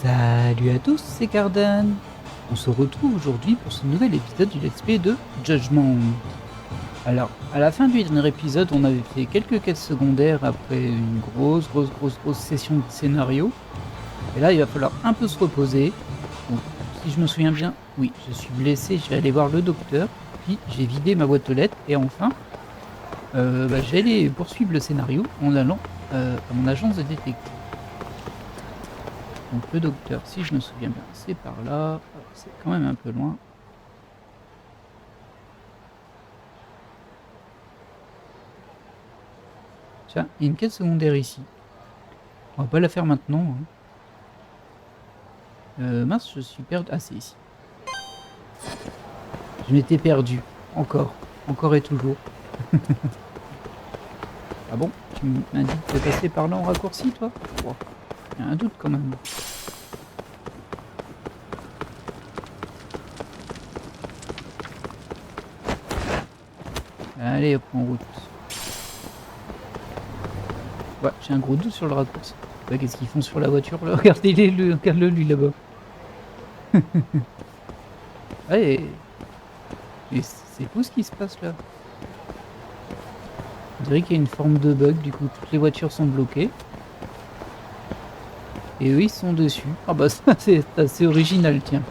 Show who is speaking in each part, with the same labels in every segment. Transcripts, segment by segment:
Speaker 1: Salut à tous, c'est Cardan. On se retrouve aujourd'hui pour ce nouvel épisode du Let's Play de Judgment. Alors, à la fin du dernier épisode, on avait fait quelques quêtes secondaires après une grosse session de scénario. Et là, il va falloir un peu se reposer. Donc, si je me souviens bien, oui, je suis blessé, je vais aller voir le docteur. Puis, j'ai vidé ma boîte aux lettres. Et enfin, je vais aller poursuivre le scénario en allant à mon agence de détective. Donc le docteur, si je me souviens bien, c'est par là. C'est quand même un peu loin. Tiens, il y a une quête secondaire ici. On va pas la faire maintenant. Hein. Mince, je suis perdu. Ah, c'est ici. Je m'étais perdu. Encore et toujours. Ah bon? Tu m'indiques de passer par là en raccourci, toi? Oh, il y a un doute quand même. Allez, hop, en route. Ouais, j'ai un gros doute sur le raccourci. Ouais, qu'est-ce qu'ils font sur la voiture là? Regardez-le, regarde-le lui là-bas. Ouais, et c'est fou ce qui se passe là. On dirait qu'il y a une forme de bug, du coup toutes les voitures sont bloquées. Et eux ils sont dessus. Ah bah ça c'est assez original, tiens.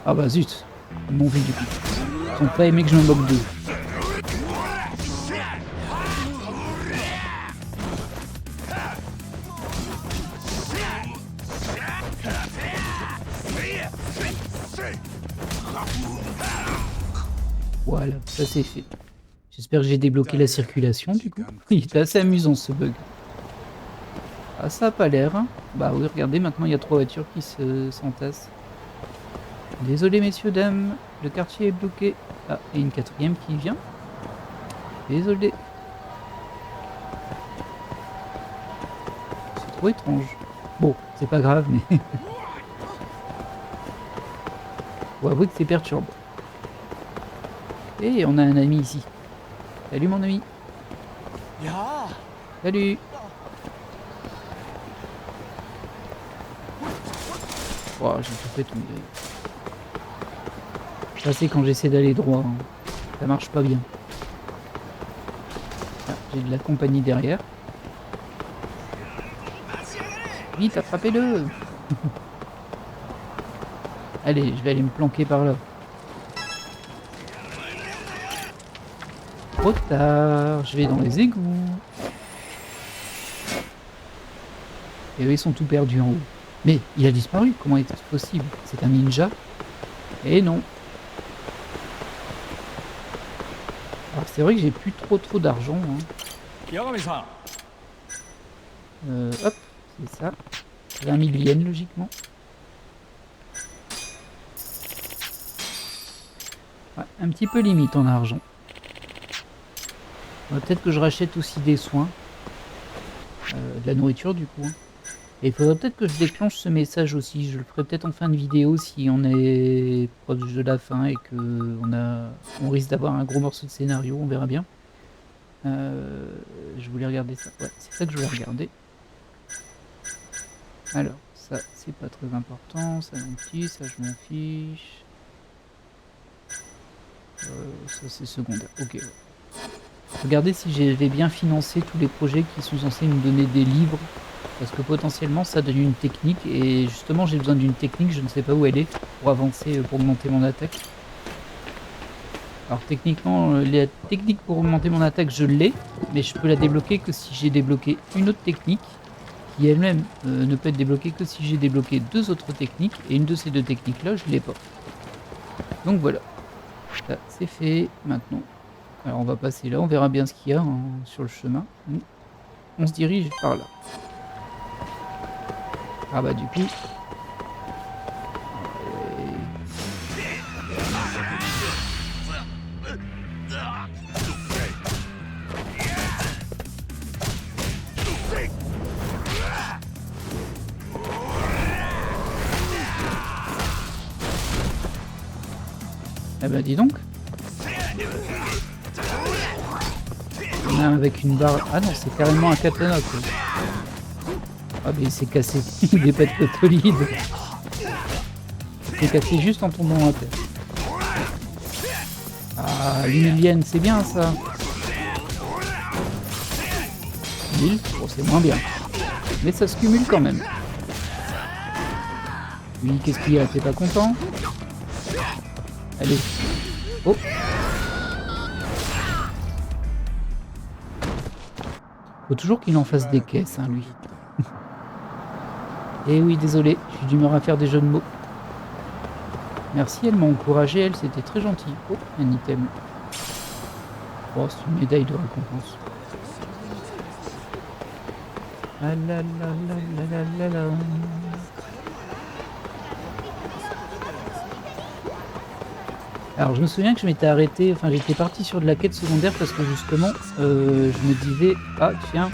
Speaker 1: Ah bah zut, ils m'ont vu du coup. Ils ont pas aimé que je me moque d'eux. Voilà, ça c'est fait. J'espère que j'ai débloqué la circulation du coup. Il était assez amusant ce bug. Ah ça a pas l'air. Hein. Bah oui, regardez, maintenant il y a 3 voitures qui s'entassent. Désolé messieurs, dames, le quartier est bloqué. Ah, et une quatrième qui vient. Désolé. C'est trop étrange. Bon, c'est pas grave, mais... Faut avouer que c'est perturbant. Et on a un ami ici. Salut mon ami. Salut. Oh, j'ai tout fait tomber. Ça c'est quand j'essaie d'aller droit. Hein. Ça marche pas bien. Ah, j'ai de la compagnie derrière. Vite, attrapez-le. Allez, je vais aller me planquer par là. Trop tard, je vais dans les égouts. Et eux, ils sont tout perdus en haut. Mais il a disparu, comment est-ce possible? C'est un ninja? Et non. Alors c'est vrai que j'ai plus trop d'argent. Hein. Hop, c'est ça. 20 000 yens logiquement. Ouais, un petit peu limite en argent. Peut-être que je rachète aussi des soins. De la nourriture du coup. Et il faudrait peut-être que je déclenche ce message aussi. Je le ferai peut-être en fin de vidéo si on est proche de la fin et que on risque d'avoir un gros morceau de scénario. On verra bien. Je voulais regarder ça. Ouais, c'est ça que je voulais regarder. Alors, ça c'est pas très important. Ça non plus, ça je m'en fiche. Ça c'est secondaire. Ok. Ouais. Regardez si j'avais bien financé tous les projets qui sont censés me donner des livres. Parce que potentiellement ça donne une technique. Et justement j'ai besoin d'une technique, je ne sais pas où elle est. Pour avancer, pour augmenter mon attaque. Alors techniquement, la technique pour augmenter mon attaque je l'ai. Mais je peux la débloquer que si j'ai débloqué une autre technique. Qui elle-même ne peut être débloquée que si j'ai débloqué 2 autres techniques. Et une de ces 2 techniques là je l'ai pas. Donc voilà. Ça c'est fait maintenant. Alors on va passer là, on verra bien ce qu'il y a sur le chemin. On se dirige par là. Ah bah du coup... Ah bah dis donc. Avec une barre... Ah non, c'est carrément un katana quoi. Ah mais il s'est cassé, il est pas de solide. Il s'est cassé juste en tombant à terre. Ah, l'Emilienne, c'est bien ça. 1000, bon c'est moins bien. Mais ça se cumule quand même. Lui, qu'est-ce qu'il y a? T'es pas content? Allez. Oh. Faut toujours qu'il en fasse des caisses, hein, lui. Eh oui, désolé, j'ai du mal à faire des jeux de mots. Merci, elle m'a encouragé, elle, c'était très gentil. Oh, un item. Oh, c'est une médaille de récompense. Ah là là là là là là là. Alors je me souviens que je m'étais arrêté, enfin j'étais parti sur de la quête secondaire parce que justement je me disais, ah tiens,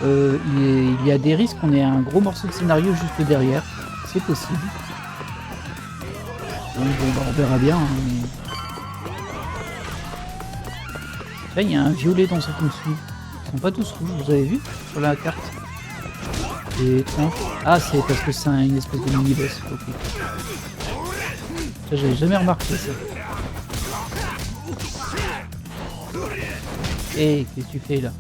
Speaker 1: il y a des risques qu'on ait un gros morceau de scénario juste derrière, c'est possible. Donc bon, bah, on verra bien. Hein, mais... Là il y a un violet dans ceux qui me suivent. Ils sont pas tous rouges, vous avez vu sur la carte. Et ah c'est parce que c'est une espèce de mini-boss. Okay. Ça j'avais jamais remarqué ça. Hé, qu'est-ce que tu fais là?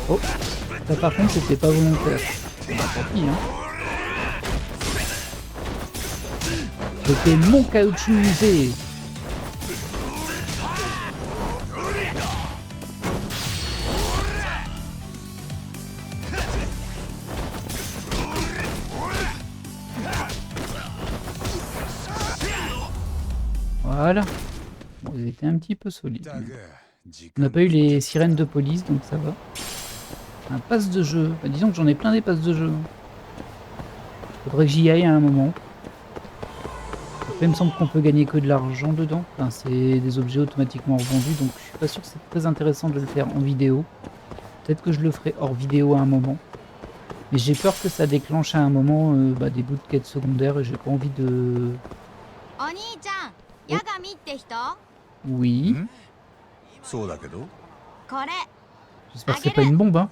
Speaker 1: Oh, ça par contre c'était pas volontaire. Bah, tant pis hein. C'était mon caoutchouc usé. Voilà. Bon, ils étaient un petit peu solides. On n'a pas eu les sirènes de police, donc ça va. Un pass de jeu. Bah, disons que j'en ai plein des passes de jeu. Faudrait que j'y aille à un moment. Après, il me semble qu'on peut gagner que de l'argent dedans. Enfin, c'est des objets automatiquement revendus, donc je suis pas sûr que c'est très intéressant de le faire en vidéo. Peut-être que je le ferai hors vidéo à un moment. Mais j'ai peur que ça déclenche à un moment des bouts de quête secondaires et j'ai pas envie de... Oh. Oui. J'espère que c'est pas une bombe, hein.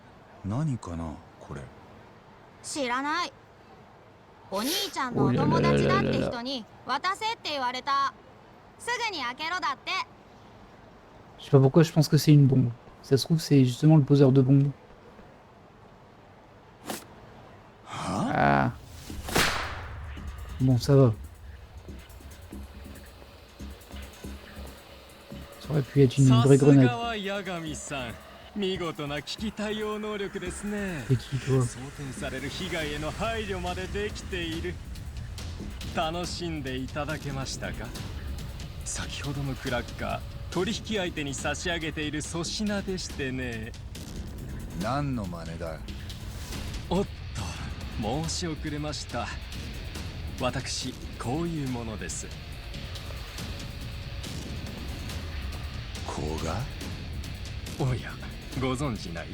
Speaker 1: Oh là là là là là là. Je sais pas pourquoi je pense que c'est une bombe. Ça se trouve c'est justement le poseur de bombes. Ah. Bon ça va. Ça aurait pu être une vraie grenade. C'est qui toi?
Speaker 2: 楽しんでいただけましたか。先ほどのクラッカー、取引相手に差し上げている粗品でしてね。何の真似だ。おっと、申し遅れました。私、こういうものです。こうが？おや、ご存知ない？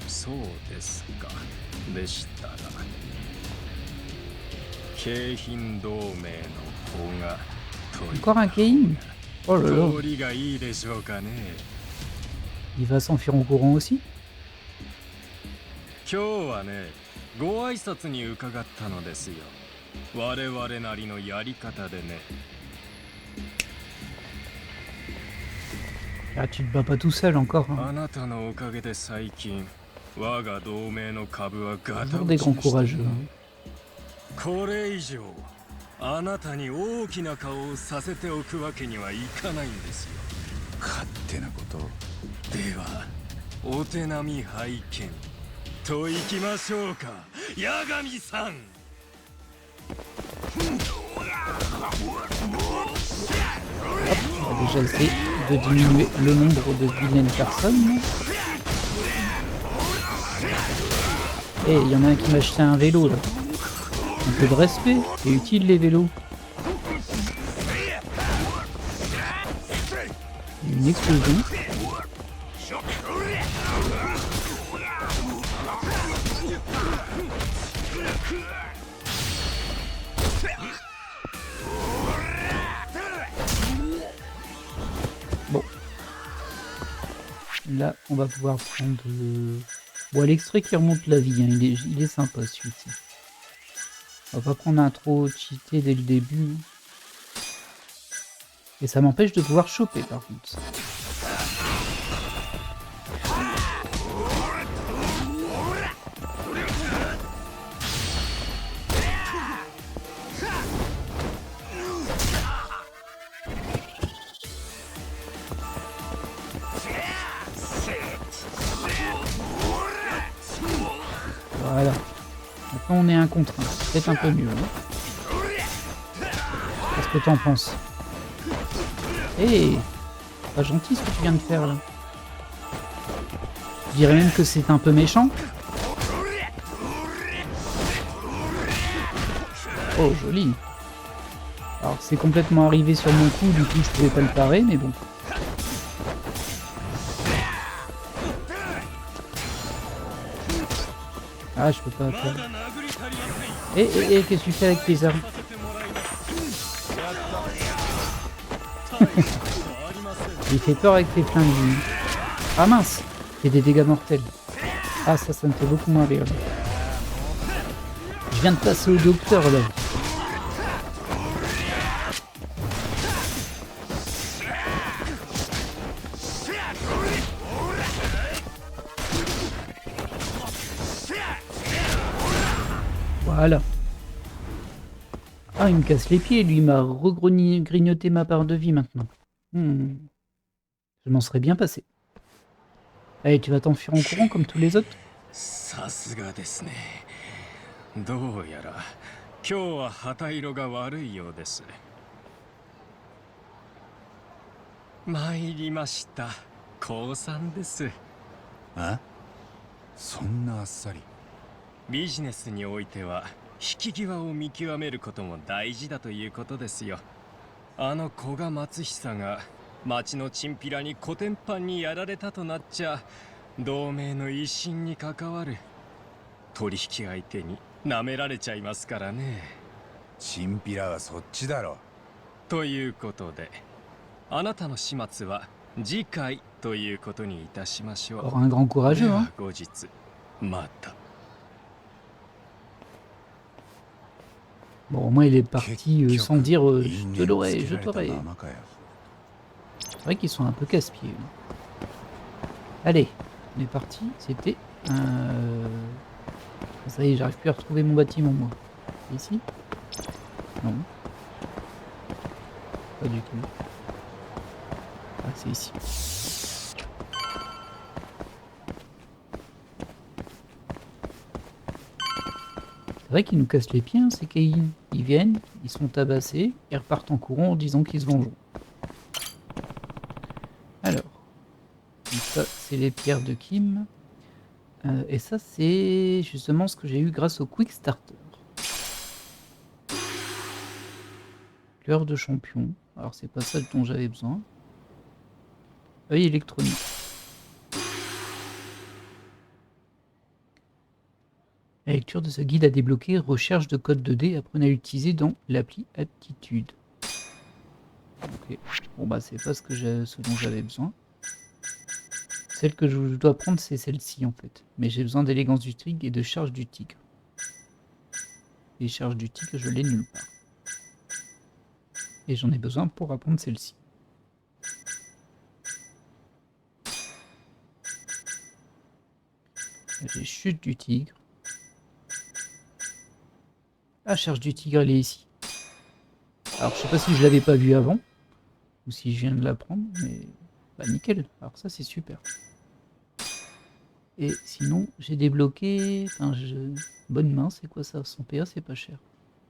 Speaker 2: そうですか。でしたら。
Speaker 1: Encore un Keim? Oh là là. Il va s'enfuir en courant aussi? Ah, tu te bats pas tout seul encore. Hein. Toujours des grands courageux. Hein.
Speaker 2: これ以上あなたに大きな顔をさせておくわけにはいかないんですよ。勝手なことではお手並み拝見といきましょうか、八神さん。
Speaker 1: On va déjà essayer de diminuer le nombre de vilaines personnes. Et il y en a un qui m'a acheté un vélo là. Un peu de respect, c'est utile les vélos. Une explosion. Bon. Là, on va pouvoir prendre... Bon, l'extrait qui remonte la vie, hein. Il est sympa celui-ci. On va pas prendre un trop cheaté dès le début. Et ça m'empêche de pouvoir choper par contre. Voilà. Maintenant on est un contre un. C'est peut-être un peu mieux. Hein. Qu'est-ce que t'en penses? Hé, pas gentil ce que tu viens de faire là. Je dirais même que c'est un peu méchant. Oh, joli. Alors c'est complètement arrivé sur mon coup, du coup je pouvais pas le parer, mais bon. Ah, je peux pas faire. Qu'est-ce que tu fais avec tes armes? Il fait peur avec tes flingues. Ah mince, il fait des dégâts mortels. Ah ça me fait beaucoup moins rire. Je viens de passer au docteur là. Voilà. Ah, il me casse les pieds, lui, il m'a grignoté ma part de vie maintenant. Je m'en serais bien passé. Allez, tu vas t'enfuir en courant comme tous les autres?
Speaker 2: さすがですね。どうやら今日は旗色が悪いようです。参りました。降参です。
Speaker 3: あ？そんなあっさり。
Speaker 2: ビジネスにおいては引き際を見極めることも大事だということですよ。あの古賀松久が町のチンピラにコテンパンにやられたとなっちゃ同盟の威信に関わる。取引相手に舐められちゃいますからね。
Speaker 3: チンピラはそっちだろ。
Speaker 2: ということであなたの始末は次回ということにいたしましょう。
Speaker 1: Encore un grand courageux, hein.
Speaker 2: 後日また。
Speaker 1: Bon, au moins il est parti sans dire je te l'aurai, je t'aurai. C'est vrai qu'ils sont un peu casse-pieds. Allez, on est parti. C'était ça y est, j'arrive plus à retrouver mon bâtiment moi. Ici? Non. Pas du tout. Ah, c'est ici. C'est vrai qu'ils nous cassent les pieds, hein, ces Caïns. Ils viennent, ils sont tabassés, ils repartent en courant en disant qu'ils se vengeront. Alors, donc ça c'est les pierres de Kim. Et ça c'est justement ce que j'ai eu grâce au Quick Starter. Cœur de champion. Alors c'est pas ça dont j'avais besoin. Œil électronique. La lecture de ce guide à débloquer, recherche de code 2D, apprenez à l'utiliser dans l'appli Aptitude. Ok, bon bah c'est pas ce dont j'avais besoin. Celle que je dois prendre c'est celle-ci en fait. Mais j'ai besoin d'élégance du tigre et de charge du tigre. Et charge du tigre je l'ai nulle part. Et j'en ai besoin pour apprendre celle-ci. J'ai chute du tigre. La charge du tigre, elle est ici. Alors, je sais pas si je l'avais pas vu avant, ou si je viens de l'apprendre, mais bah nickel. Alors ça, c'est super. Et sinon, j'ai débloqué... Enfin, bonne main, c'est quoi ça? 100 PA, c'est pas cher.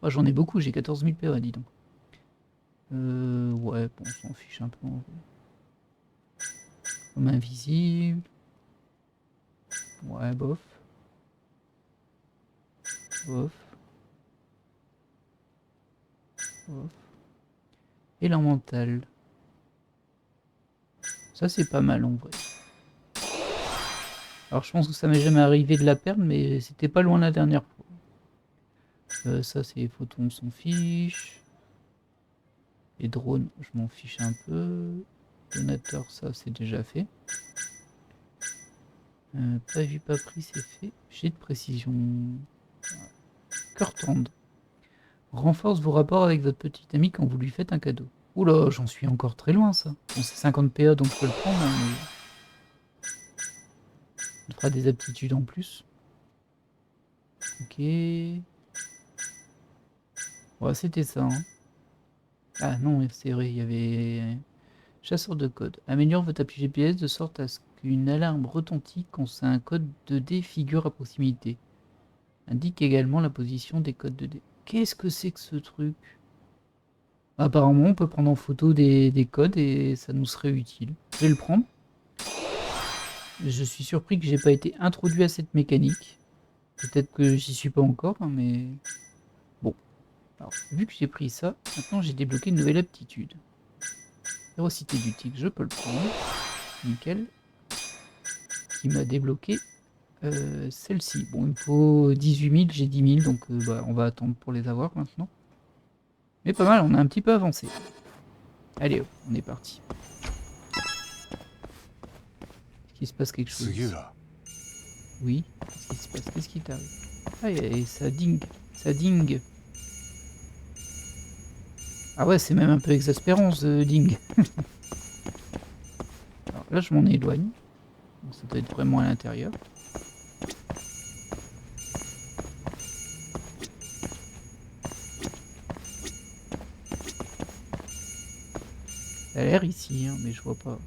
Speaker 1: Oh, j'en ai beaucoup, j'ai 14 000 PA, dis donc. Ouais, bon, on s'en fiche un peu en vrai. Comme invisible. Ouais, bof. Bof. Hop. Élémental. Ça c'est pas mal en vrai. Alors je pense que ça m'est jamais arrivé de la perdre, mais c'était pas loin la dernière fois. Ça c'est les photons, on s'en fiche. Les drones, je m'en fiche un peu. Donateur, ça c'est déjà fait. Pas vu, pas pris, c'est fait. Jet de précision. Cœur tendre. Renforce vos rapports avec votre petit ami quand vous lui faites un cadeau. Oula, j'en suis encore très loin ça. Bon, c'est 50 PA donc je peux le prendre, hein, mais... On fera des aptitudes en plus. Ok. Ouais, c'était ça. Hein. Ah non, c'est vrai, il y avait... Chasseur de code. Améliore votre appui GPS de sorte à ce qu'une alarme retentit quand un code 2D figure à proximité. Indique également la position des codes 2D. Qu'est-ce que c'est que ce truc? Apparemment, on peut prendre en photo des codes et ça nous serait utile. Je vais le prendre. Je suis surpris que j'ai pas été introduit à cette mécanique. Peut-être que j'y suis pas encore, hein, mais... Bon. Alors, vu que j'ai pris ça, maintenant j'ai débloqué une nouvelle aptitude. Férocité du tigre, je peux le prendre. Nickel. Qui m'a débloqué celle-ci. Bon, il me faut 18 000, j'ai 10 000, donc bah, on va attendre pour les avoir maintenant. Mais pas mal, on a un petit peu avancé. Allez, hop, on est parti. Est-ce qu'il se passe quelque chose? Oui, qu'est-ce qui se passe? Qu'est-ce qui t'arrive? Ah, et ça dingue, ça dingue. Ah ouais, c'est même un peu exaspérant ce ding. Alors là, je m'en éloigne. Donc, ça doit être vraiment à l'intérieur. Ça a l'air ici, hein, mais je vois pas.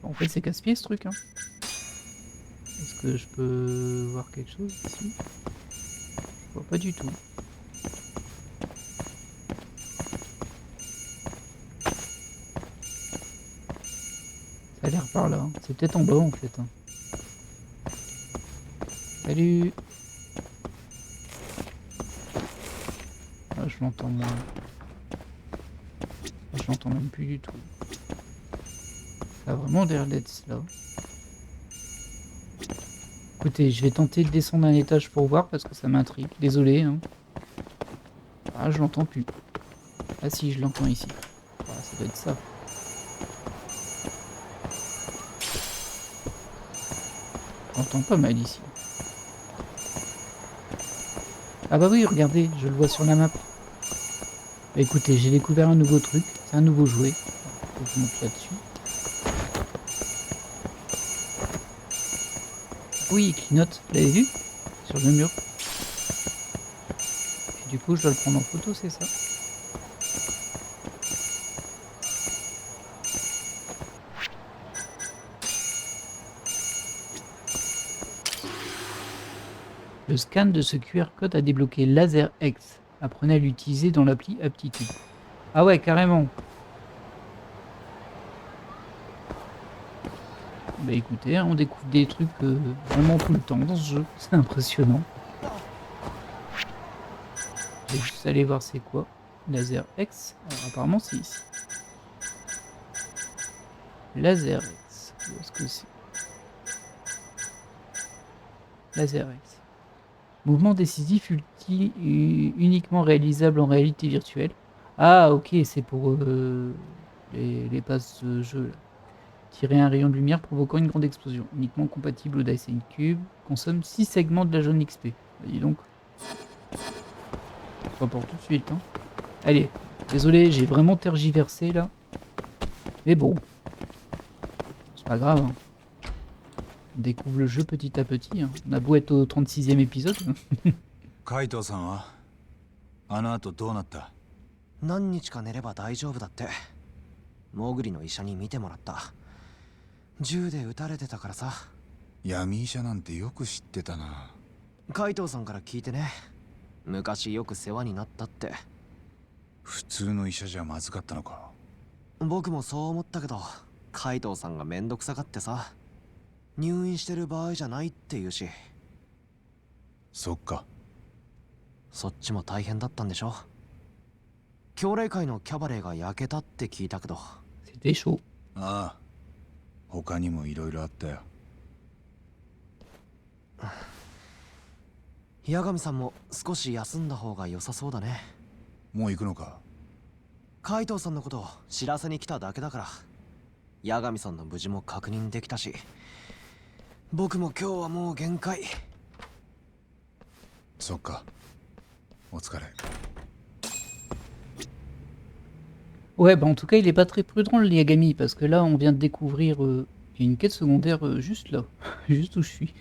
Speaker 1: En fait, c'est casse-pied ce truc. Hein. Est-ce que je peux voir quelque chose ici? Je vois pas du tout. Ça a l'air par là. Hein. C'est peut-être en bas en fait. Hein. Salut! Ah, je l'entends moins. Je l'entends même plus du tout. Ça a vraiment l'air d'être là. Écoutez, je vais tenter de descendre un étage pour voir parce que ça m'intrigue. Désolé. Hein. Ah, je l'entends plus. Ah si, je l'entends ici. Ah, ça doit être ça. Je l'entends pas mal ici. Ah bah oui, regardez, je le vois sur la map. Bah écoutez, j'ai découvert un nouveau truc. C'est un nouveau jouet. Faut que je monte là-dessus. Oui, il clignote. Vous l'avez vu? Sur le mur. Et du coup, je dois le prendre en photo, c'est ça? Le scan de ce QR code a débloqué Laser X. Apprenez à l'utiliser dans l'appli Aptitude. Ah ouais, carrément. Bah écoutez, on découvre des trucs vraiment tout le temps dans ce jeu. C'est impressionnant. Je vais juste aller voir c'est quoi. Laser X. Alors, apparemment c'est ici. Laser X. Où est-ce que c'est? Laser X. Mouvement décisif uniquement réalisable en réalité virtuelle. Ah ok, c'est pour les passes de jeu là. Tirer un rayon de lumière provoquant une grande explosion. Uniquement compatible au Dice Cube. Consomme 6 segments de la jaune XP. Bah, dis donc. Pas pour tout de suite. Hein. Allez, désolé, j'ai vraiment tergiversé là. Mais bon. C'est pas grave. Hein. On découvre le jeu petit à petit. Hein. On a beau être au 36e épisode.
Speaker 3: Kaito-sanはあの後どうなった？
Speaker 4: 何日か寝れば大丈夫だって。モグリの医者に見てもらった。銃で撃たれてたからさ。
Speaker 3: 闇医者なんてよく知ってたな。
Speaker 4: カイトウさんから聞いてね。昔よく世話になったって。
Speaker 3: 普通の医者じゃまずかったのか。
Speaker 4: 僕もそう思ったけど、カイトウさんがめんどくさがってさ。入院してる場合じゃないって言うし。
Speaker 3: そっか。
Speaker 4: そっちも大変だったんでしょ。教霊会のキャバレーが焼けたって聞いたけど。
Speaker 1: C'était chaud.
Speaker 3: ああ、他にもいろいろあったよ。
Speaker 4: 八神さんも少し休んだ方が良さそうだね。
Speaker 3: もう行くのか？
Speaker 4: 海藤さんのことを知らせに来ただけだから。八神さんの無事も確認できたし、僕も今日はもう限界。
Speaker 3: そっか。お疲れ。
Speaker 1: Ouais, bah en tout cas, il est pas très prudent le Yagami, parce que là, on vient de découvrir il y a une quête secondaire juste là, juste où je suis.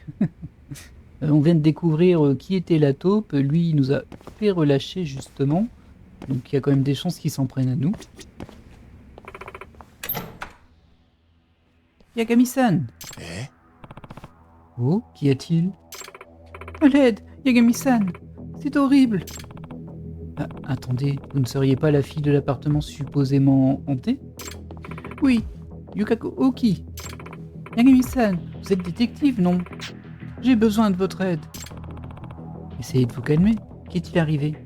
Speaker 1: On vient de découvrir qui était la taupe. Lui, il nous a fait relâcher justement. Donc il y a quand même des chances qu'il s'en prenne à nous. Yagami-san!
Speaker 3: Eh?
Speaker 1: Oh, qu'y a-t-il? À l'aide! Yagami-san! C'est horrible! Ah, attendez, vous ne seriez pas la fille de l'appartement supposément hanté? Oui, Yukako Oki. Yagami-san, vous êtes détective, non? J'ai besoin de votre aide. Essayez de vous calmer. Qu'est-il arrivé?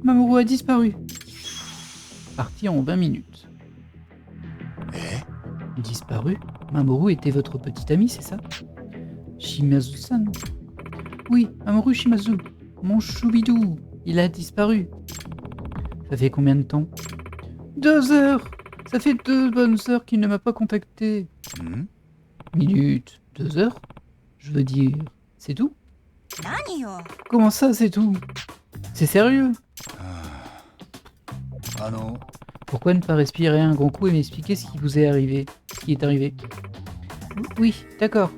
Speaker 1: Mamoru a disparu. Parti en 20 minutes.
Speaker 3: Eh?
Speaker 1: Disparu? Mamoru était votre petite amie, c'est ça? Shimazu-san? Oui, Mamoru Shimazu. Mon choubidou, il a disparu. Ça fait combien de temps? 2 heures! Ça fait 2 bonnes heures qu'il ne m'a pas contacté. Minute, 2 heures? Je veux dire, c'est tout? Comment ça, c'est tout? C'est sérieux? Pourquoi ne pas respirer un grand coup et m'expliquer ce qui vous est arrivé? Ce qui est arrivé? Oui, d'accord.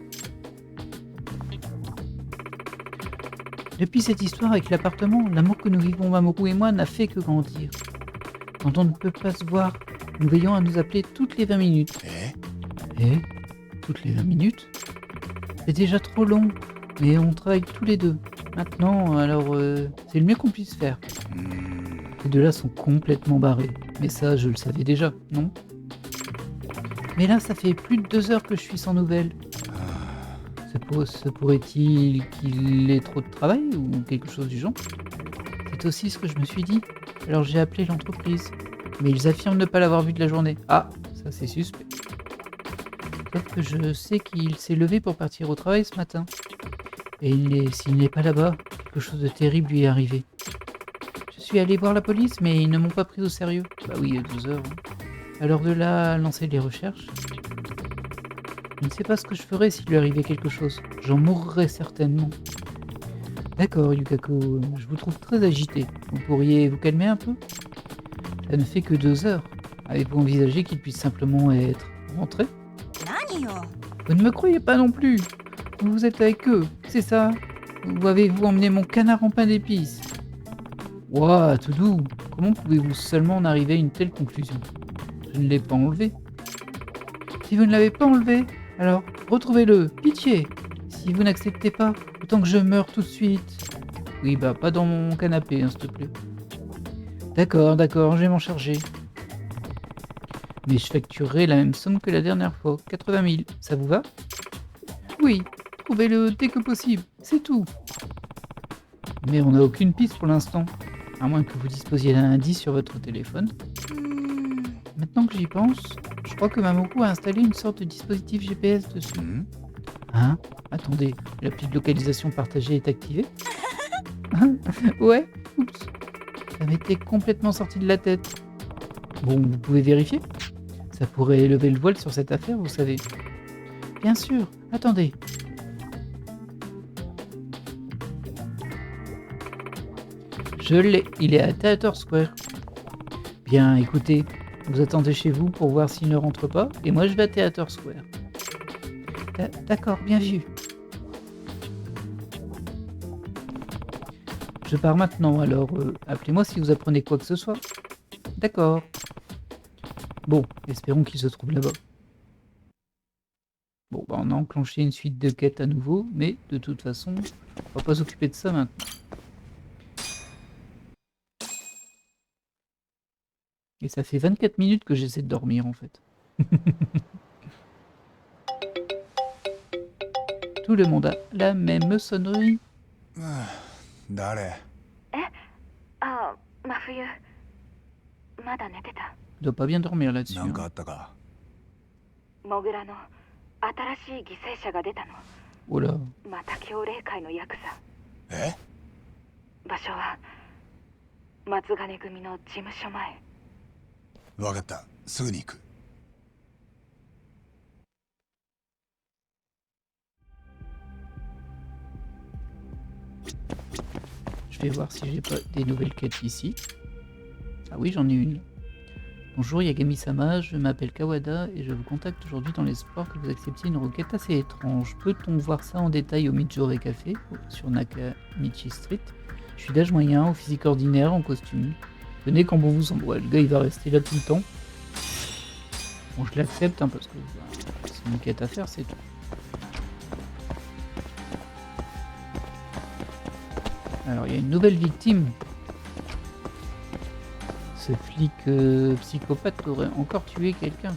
Speaker 1: Depuis cette histoire avec l'appartement, l'amour que nous vivons Mamoru et moi n'a fait que grandir. Quand on ne peut pas se voir, nous veillons à nous appeler toutes les 20 minutes. Eh? Toutes les 20 minutes? C'est déjà trop long, mais on travaille tous les deux. Maintenant, alors c'est le mieux qu'on puisse faire. Ces deux-là sont complètement barrés. Mais ça, je le savais déjà, non? Mais là, ça fait plus de 2 heures que je suis sans nouvelles. Se pourrait-il qu'il ait trop de travail ou quelque chose du genre? C'est aussi ce que je me suis dit. Alors j'ai appelé l'entreprise. Mais ils affirment ne pas l'avoir vu de la journée. Ah, ça c'est suspect. Sauf que je sais qu'il s'est levé pour partir au travail ce matin. Et s'il n'est pas là-bas, quelque chose de terrible lui est arrivé. Je suis allé voir la police, mais ils ne m'ont pas pris au sérieux. Bah oui, il y a 2 heures. Alors de là, lancer les recherches. Je ne sais pas ce que je ferais s'il lui arrivait quelque chose. J'en mourrais certainement. D'accord, Yukako, je vous trouve très agité. Vous pourriez vous calmer un peu? Ça ne fait que 2 heures. Avez-vous envisagé qu'il puisse simplement être rentré? Vous ne me croyez pas non plus. Vous êtes avec eux, c'est ça? Où avez-vous emmené mon canard en pain d'épices? Ouah, tout doux. Comment pouvez-vous seulement en arriver à une telle conclusion? Je ne l'ai pas enlevé. Si vous ne l'avez pas enlevé, alors retrouvez-le, pitié. Si vous n'acceptez pas, autant que je meure tout de suite. Oui, bah pas dans mon canapé, hein, s'il te plaît. D'accord, je vais m'en charger. Mais je facturerai la même somme que la dernière fois, 80 000. Ça vous va? Oui, trouvez-le dès que possible, c'est tout. Mais on n'a aucune piste pour l'instant, à moins que vous disposiez d'un indice sur votre téléphone. Maintenant que j'y pense, je crois que Mamoru a installé une sorte de dispositif GPS dessus. Hein? Attendez, l'appli de localisation partagée est activée? Ouais, oups. Ça m'était complètement sorti de la tête. Bon, vous pouvez vérifier? Ça pourrait lever le voile sur cette affaire, vous savez. Bien sûr, attendez. Je l'ai, il est à Theater Square. Bien, écoutez, vous attendez chez vous pour voir s'il ne rentre pas, et moi je vais à Theater Square. D'accord, bien vu. Je pars maintenant, alors appelez-moi si vous apprenez quoi que ce soit. D'accord. Bon, espérons qu'il se trouve là-bas. Bon, bah on a enclenché une suite de quêtes à nouveau, mais de toute façon, on va pas s'occuper de ça maintenant. Et ça fait 24 minutes que j'essaie de dormir en fait. Tout le monde a la même sonnerie.
Speaker 3: 誰？
Speaker 5: ああ、真冬。まだ寝てた。
Speaker 1: Il doit pas bien dormir là-dessus.
Speaker 3: なんかあ
Speaker 1: hein.
Speaker 3: ったか？
Speaker 5: モグラの新しい犠牲者が出たの。
Speaker 1: Oh là.
Speaker 5: また強霊界のヤクザ。
Speaker 3: え？
Speaker 5: 場所は松金組の事務所前。
Speaker 3: わかった。すぐに行く。
Speaker 1: Je vais voir si j'ai pas des nouvelles quêtes ici. Ah oui, j'en ai une. Bonjour Yagami-sama, je m'appelle Kawada et je vous contacte aujourd'hui dans l'espoir que vous acceptiez une requête assez étrange. Peut-on voir ça en détail au Midjoray Café, sur Nakamichi Street? Je suis d'âge moyen, au physique ordinaire, en costume. Venez quand bon vous semble. Ouais, le gars il va rester là tout le temps. Bon, je l'accepte hein, parce que c'est une quête à faire, c'est tout. Alors, il y a une nouvelle victime. Ce flic psychopathe aurait encore tué quelqu'un.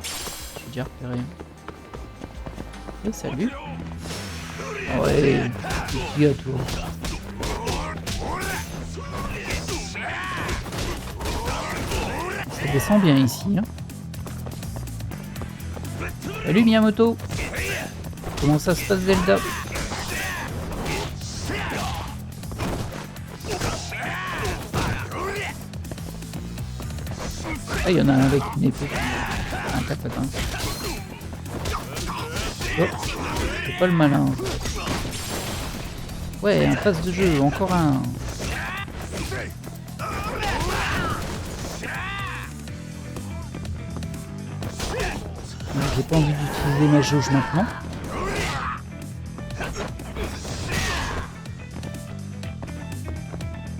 Speaker 1: J'ai déjà repéré. Et salut. Ouais, c'est qui à toi? Ça descend bien ici, hein. Salut Miyamoto. Comment ça se passe Zelda? Ah, il y en a un avec une épée. Un tapatin. Oh, c'est pas le malin. Ouais, un passe de jeu, encore un. J'ai pas envie d'utiliser ma jauge maintenant.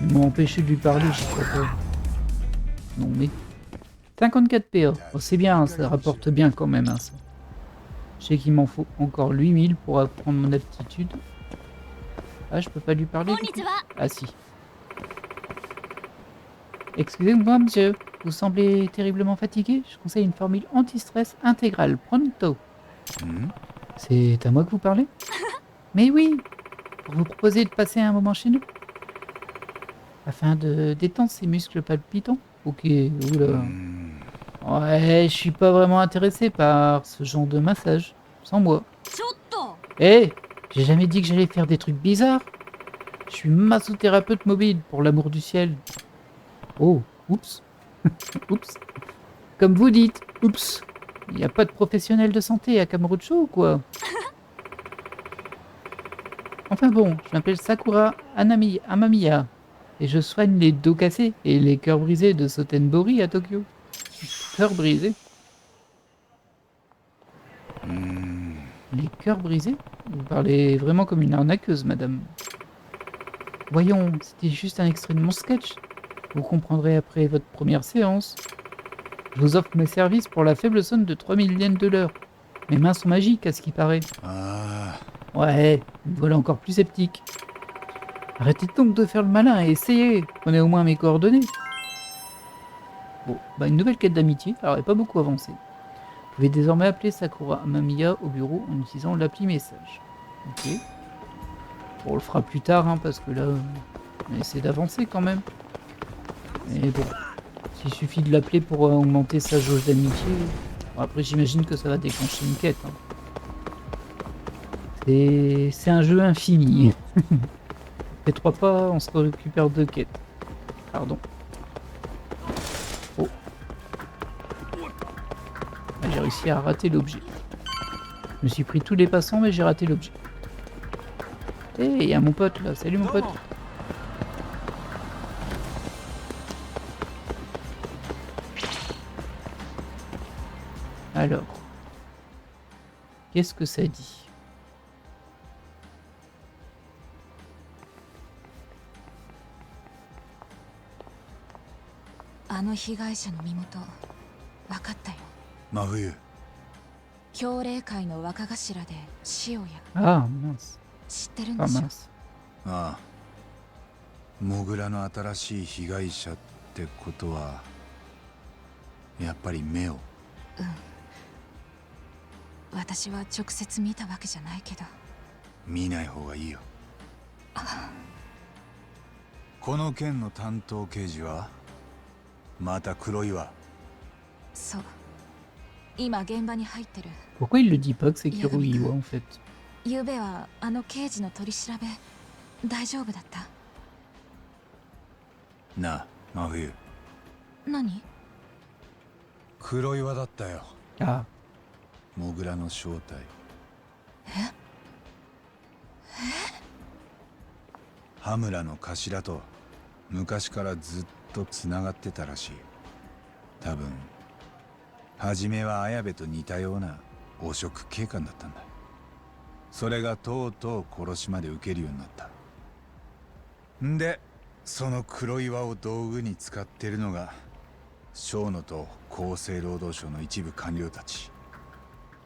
Speaker 1: Ils m'ont empêché de lui parler, je crois pas. Non mais... 54 PA. Oh, c'est bien, hein, ça rapporte bien quand même. Hein, ça. Je sais qu'il m'en faut encore 8000 pour apprendre mon aptitude. Ah, je peux pas lui parler du coup. Ah si. Excusez-moi monsieur, vous semblez terriblement fatigué. Je conseille une formule anti-stress intégrale. Pronto. C'est à moi que vous parlez? Mais oui, pour vous proposer de passer un moment chez nous. Afin de détendre ses muscles palpitants. Ok, oula. Ouais, je suis pas vraiment intéressé par ce genre de massage. Sans moi. Eh, j'ai jamais dit que j'allais faire des trucs bizarres. Je suis massothérapeute mobile, pour l'amour du ciel. Oh, oups. Oups. Comme vous dites, oups. Il n'y a pas de professionnel de santé à Kamurocho ou quoi? Enfin bon, je m'appelle Sakura Amamiya. Et je soigne les dos cassés et les cœurs brisés de Sotenbori à Tokyo. Cœurs brisés? Les cœurs brisés? Vous parlez vraiment comme une arnaqueuse, madame. Voyons, c'était juste un extrait de mon sketch. Vous comprendrez après votre première séance. Je vous offre mes services pour la faible somme de 3000 yens de l'heure. Mes mains sont magiques, à ce qui paraît. Ouais, me voilà encore plus sceptique. Arrêtez donc de faire le malin et essayez. Prenez au moins mes coordonnées. Bon, bah une nouvelle quête d'amitié, alors elle n'est pas beaucoup avancée. Vous pouvez désormais appeler Sakura Amamiya au bureau en utilisant l'appli message. Ok. Bon, on le fera plus tard, hein, parce que là, on essaie d'avancer quand même. Mais bon, s'il suffit de l'appeler pour augmenter sa jauge d'amitié, bon, après j'imagine que ça va déclencher une quête. Hein. C'est un jeu infini. Après 3 pas, on se récupère 2 quêtes. Pardon. Oh. J'ai réussi à rater l'objet. Je me suis pris tous les passants, mais j'ai raté l'objet. Eh, il y a mon pote là. Salut mon pote. Alors. Qu'est-ce que ça dit? Ah mince. Ah mince.
Speaker 3: ああ。モグラの新しい被害者ってことは。やっぱり目を。
Speaker 6: 私は直接見たわけじゃないけど。
Speaker 3: 見ない方がいいよ。この件の担当刑事はまた黒岩。
Speaker 6: そう、今現場に入ってる。
Speaker 1: Pourquoi il le dit pas que c'est Kuroiwa en fait?
Speaker 6: 昨べはあの刑事の取り調べ大丈夫だった？
Speaker 3: なあ、真冬。
Speaker 6: 何？
Speaker 3: 黒岩だったよ。
Speaker 1: Ah,
Speaker 3: モグラの正体。羽村の頭と昔からずっとつながってたらしい。多分初めは綾部と似たような汚職警官だったんだ。それがとうとう殺しまで受けるようになった。んでその黒岩を道具に使ってるのが小野と厚生労働省の一部官僚たち。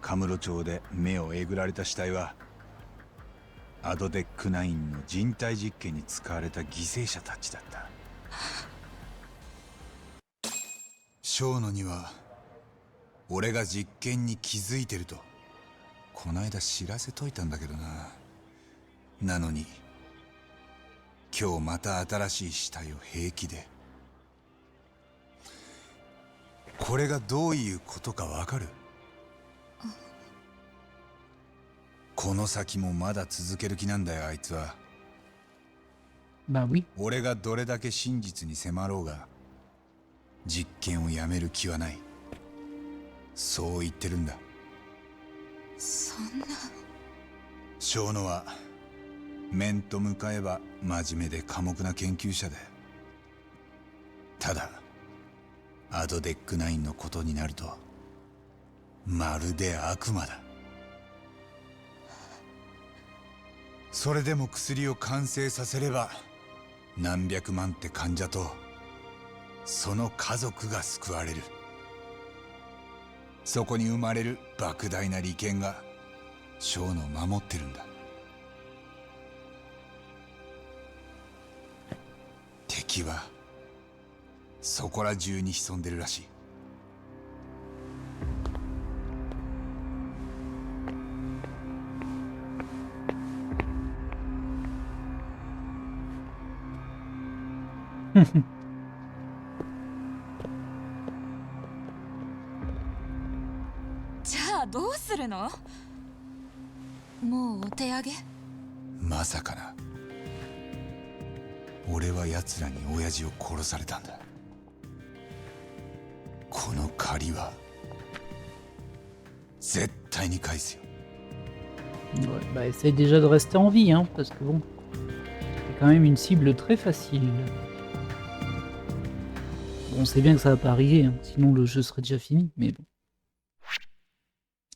Speaker 3: カムロ町で目をえぐられた死体はアドデック9の人体実験に使われた犠牲者たちだった。小野には俺が実験に気づいてるとこないだ知らせといたんだけどな。なのに今日また新しい死体を平気で。これがどういうことかわかる？この先もまだ続ける気なんだよ、あいつは。
Speaker 1: bah oui.
Speaker 3: 俺がどれだけ真実に迫ろうが実験をやめる気はない。そう言ってるんだ。
Speaker 6: そんな。
Speaker 3: 小野は面と向かえば真面目で寡黙な研究者で、ただアドデック9のことになるとまるで悪魔だ。それでも薬を完成させれば何百万って患者とその家族が救われる。そこに生まれる莫大な利権が小野を守ってるんだ。敵はそこら中に潜んでるらしい。
Speaker 6: じゃあどうするの？もうお手上げ？
Speaker 3: まさかな。俺は奴らに親父を殺されたんだ。この借りは絶対に返すよ。
Speaker 1: Ouais, bah essaye déjà de rester en vie, hein, parce que bon, c'est quand même une cible très facile. Bon, on sait bien que ça va pas arriver, hein, sinon le jeu serait déjà fini, mais bon.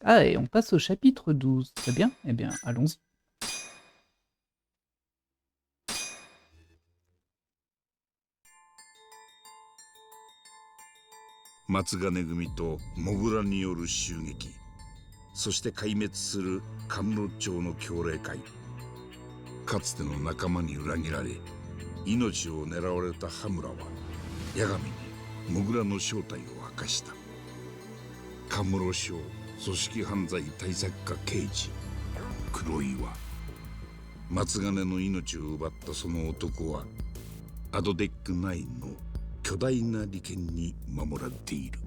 Speaker 1: Ah, et on passe au chapitre 12, très bien, eh bien, allons-y.
Speaker 7: 松金組とモグラによる襲撃、そして壊滅する神室町の協励会。かつての仲間に裏切られ命を狙われた羽村は八神にモグラの正体を明かした。神室省組織犯罪対策課刑事黒岩。松金の命を奪ったその男はアドデック9の巨大な利権に守られている。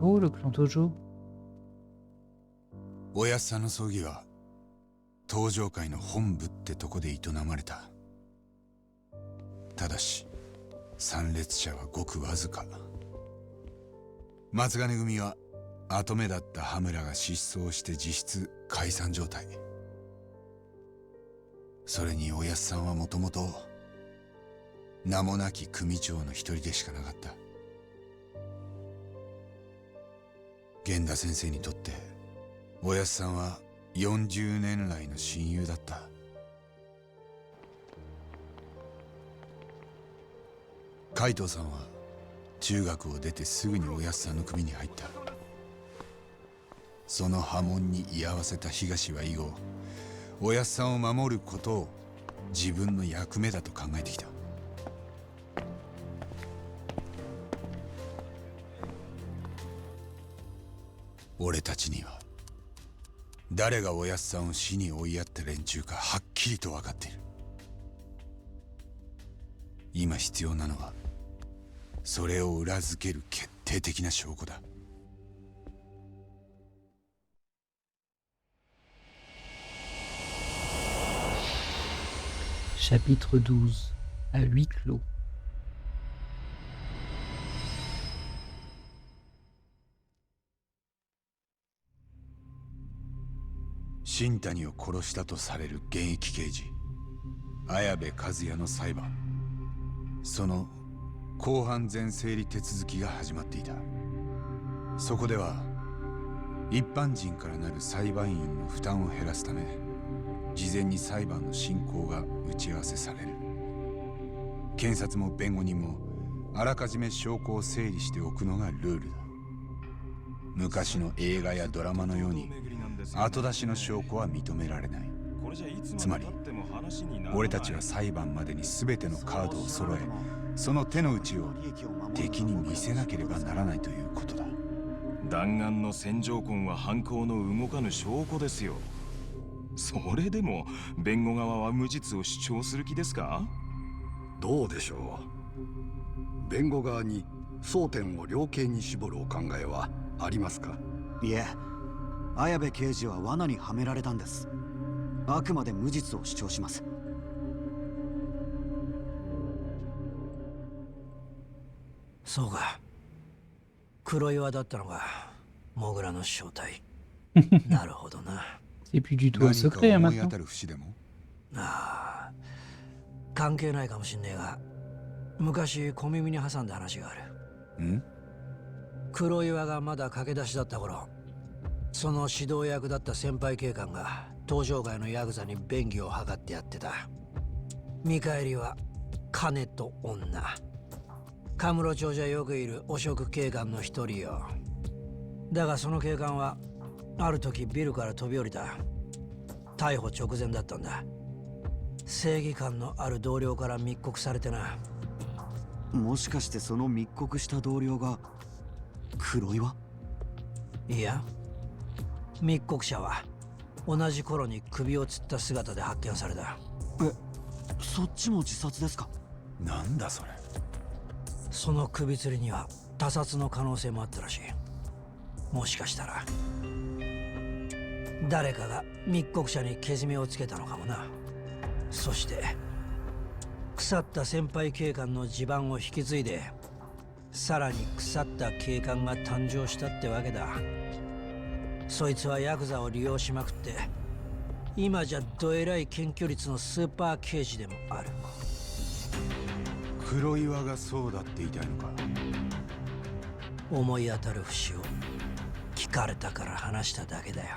Speaker 1: Oh, le clan Tojo.
Speaker 3: おやっさんの葬儀は東上会の本部ってとこで営まれた。ただし参列者はごくわずか。松金組は跡目だった羽村が失踪して実質解散状態。それにおやっさんはもともと名もなき組長の一人でしかなかった。源田先生にとっておやっさんは40年来の親友だった。海藤さんは中学を出てすぐにおやっさんの組に入った。その波紋に居合わせた東は以後おやっさんを守ることを自分の役目だと考えてきた。俺たちには誰がおやっさんを死に追いやった連中かはっきりと分かっている。今必要なのはそれを裏付ける決定的な証拠だ。
Speaker 1: Chapitre 12 à huis clos.
Speaker 3: 新谷を殺したとされる現役刑事綾部和也の裁判、その公判前整理手続きが始まっていた。そこでは一般人からなる裁判員の負担を減らすため、事前に裁判の進行が打ち合わせされる。検察も弁護人もあらかじめ証拠を整理しておくのがルールだ。昔の映画やドラマのように後出しの証拠は認められない。つまり俺たちは裁判までに全てのカードを揃え、その手の内を敵に見せなければならないということだ。
Speaker 2: 弾丸の線条痕は犯行の動かぬ証拠ですよ。それでも弁護側は無実を主張する気ですか？
Speaker 8: どうでしょう。弁護側に争点を量刑に絞るお考えはありますか？
Speaker 9: いえ、綾部刑事は罠にはめられたんです。あくまで無実を主張します。
Speaker 10: そうか、黒岩だったのがモグラの正体。なるほどな。
Speaker 1: C'est plus du tout un secret hein,
Speaker 3: 思い当
Speaker 1: maintenant.
Speaker 3: たる節でも。
Speaker 10: ああ、関係ないかもしんねえが、昔小耳に挟んだ話がある。
Speaker 3: ん？
Speaker 10: 黒岩がまだ駆け出しだった頃、その指導役だった先輩警官が東上街のヤクザに便宜を図ってやってた。見返りは金と女。カムロ町じゃよくいる汚職警官の一人よ。だがその警官はある時ビルから飛び降りた。逮捕直前だったんだ。正義感のある同僚から密告されてな。
Speaker 9: もしかしてその密告した同僚が黒岩？
Speaker 10: いや、密告者は同じ頃に首を吊った姿で発見された。
Speaker 9: え、そっちも自殺ですか？
Speaker 3: なんだそれ。
Speaker 10: その首吊りには他殺の可能性もあったらしい。もしかしたら誰かが密告者にけじめをつけたのかもな。そして腐った先輩警官の地盤を引き継いで、さらに腐った警官が誕生したってわけだ。そいつはヤクザを利用しまくって、今じゃどえらい検挙率のスーパー刑事でもある。
Speaker 3: 黒岩がそうだって言いたいのか。
Speaker 10: 思い当たる節を聞かれたから話しただけだよ。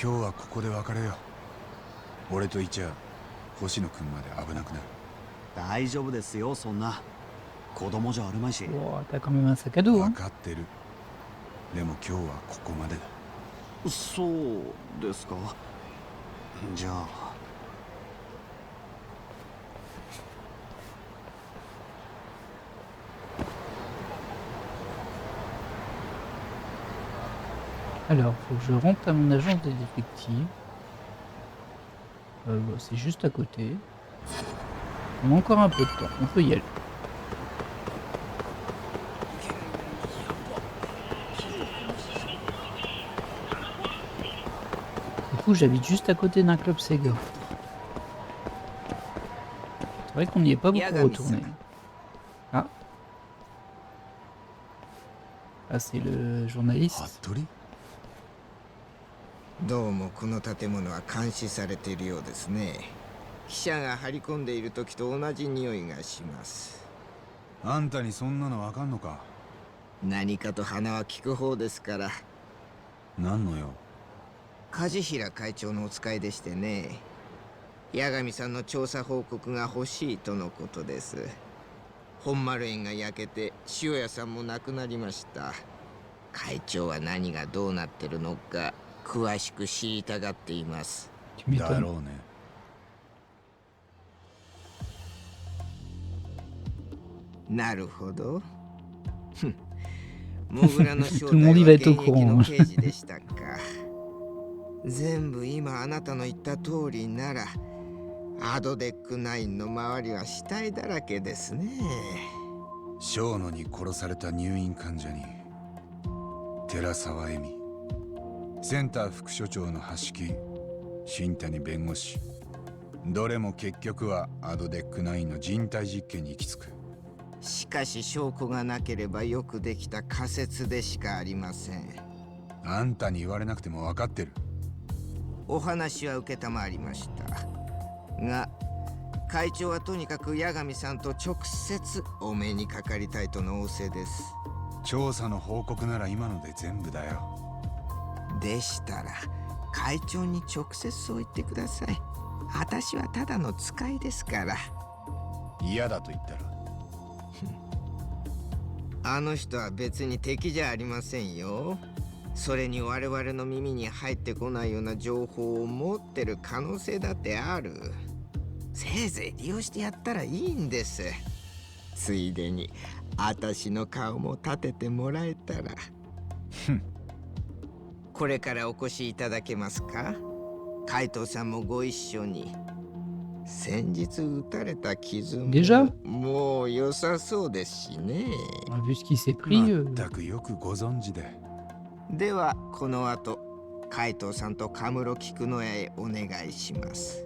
Speaker 3: 今日はここで別れよう。俺といちゃ星野くんまで危なくなる。
Speaker 9: 大丈夫ですよ、そんな。子供じゃあるまいし。
Speaker 1: Oh, t'as quand même un sac à dos
Speaker 3: 分
Speaker 1: hein.
Speaker 3: かってる。でも今日はここまでだ。
Speaker 9: そうですか。じゃあ。
Speaker 1: Alors, faut que je rentre à mon agence des détectives. C'est juste à côté. On a encore un peu de temps, on peut y aller. Du coup, j'habite juste à côté d'un club Sega. C'est vrai qu'on n'y est pas beaucoup retourné. Ah. Ah, c'est le journaliste.
Speaker 3: 服部？
Speaker 11: どうもこの建物は監視されているようですね。記者が張り込んでいる時と同じ匂いがします。
Speaker 3: あんたにそんなのわかんのか？
Speaker 11: 何かと鼻は利く方ですから。
Speaker 3: なんのよ。
Speaker 11: 梶平会長のお使いでしてね。八神さんの調査報告が欲しいとのことです。本丸園が焼けて塩屋さんも亡くなりました。会長は何がどうなってるのか詳しく知りたがっています。
Speaker 3: だろうね。
Speaker 11: なるほど。モグラの正体は現役の刑事でしたか。全部今あなたの言った通りならアドデック9の周りは死体だらけですね。
Speaker 3: 小野に殺された入院患者に寺沢恵美、センター副所長の橋木、新谷弁護士、どれも結局はアドデック9の人体実験に行き着く。
Speaker 11: しかし証拠がなければよくできた仮説でしかありません。
Speaker 3: あんたに言われなくても分かってる。
Speaker 11: お話は承りましたが、会長はとにかく八神さんと直接お目にかかりたいとの仰せです。
Speaker 3: 調査の報告なら今ので全部だよ。
Speaker 11: でしたら会長に直接そう言ってください。私はただの使いですから。
Speaker 3: 嫌だと言ったら
Speaker 11: あの人は別に敵じゃありませんよ。それに我々の耳に入ってこないような情報を持ってる可能性だってある。せいぜい利用してやったらいいんです。ついでに私の顔も立ててもらえたら。これからお越しいただけますか。海藤さんもご一緒に。先日撃たれた傷ももう良さそうですしね。
Speaker 1: vu ce qui s'est pris,
Speaker 3: 全くよくご存知で。
Speaker 11: ではこの後海藤さんとカムロ菊野屋へお願いします。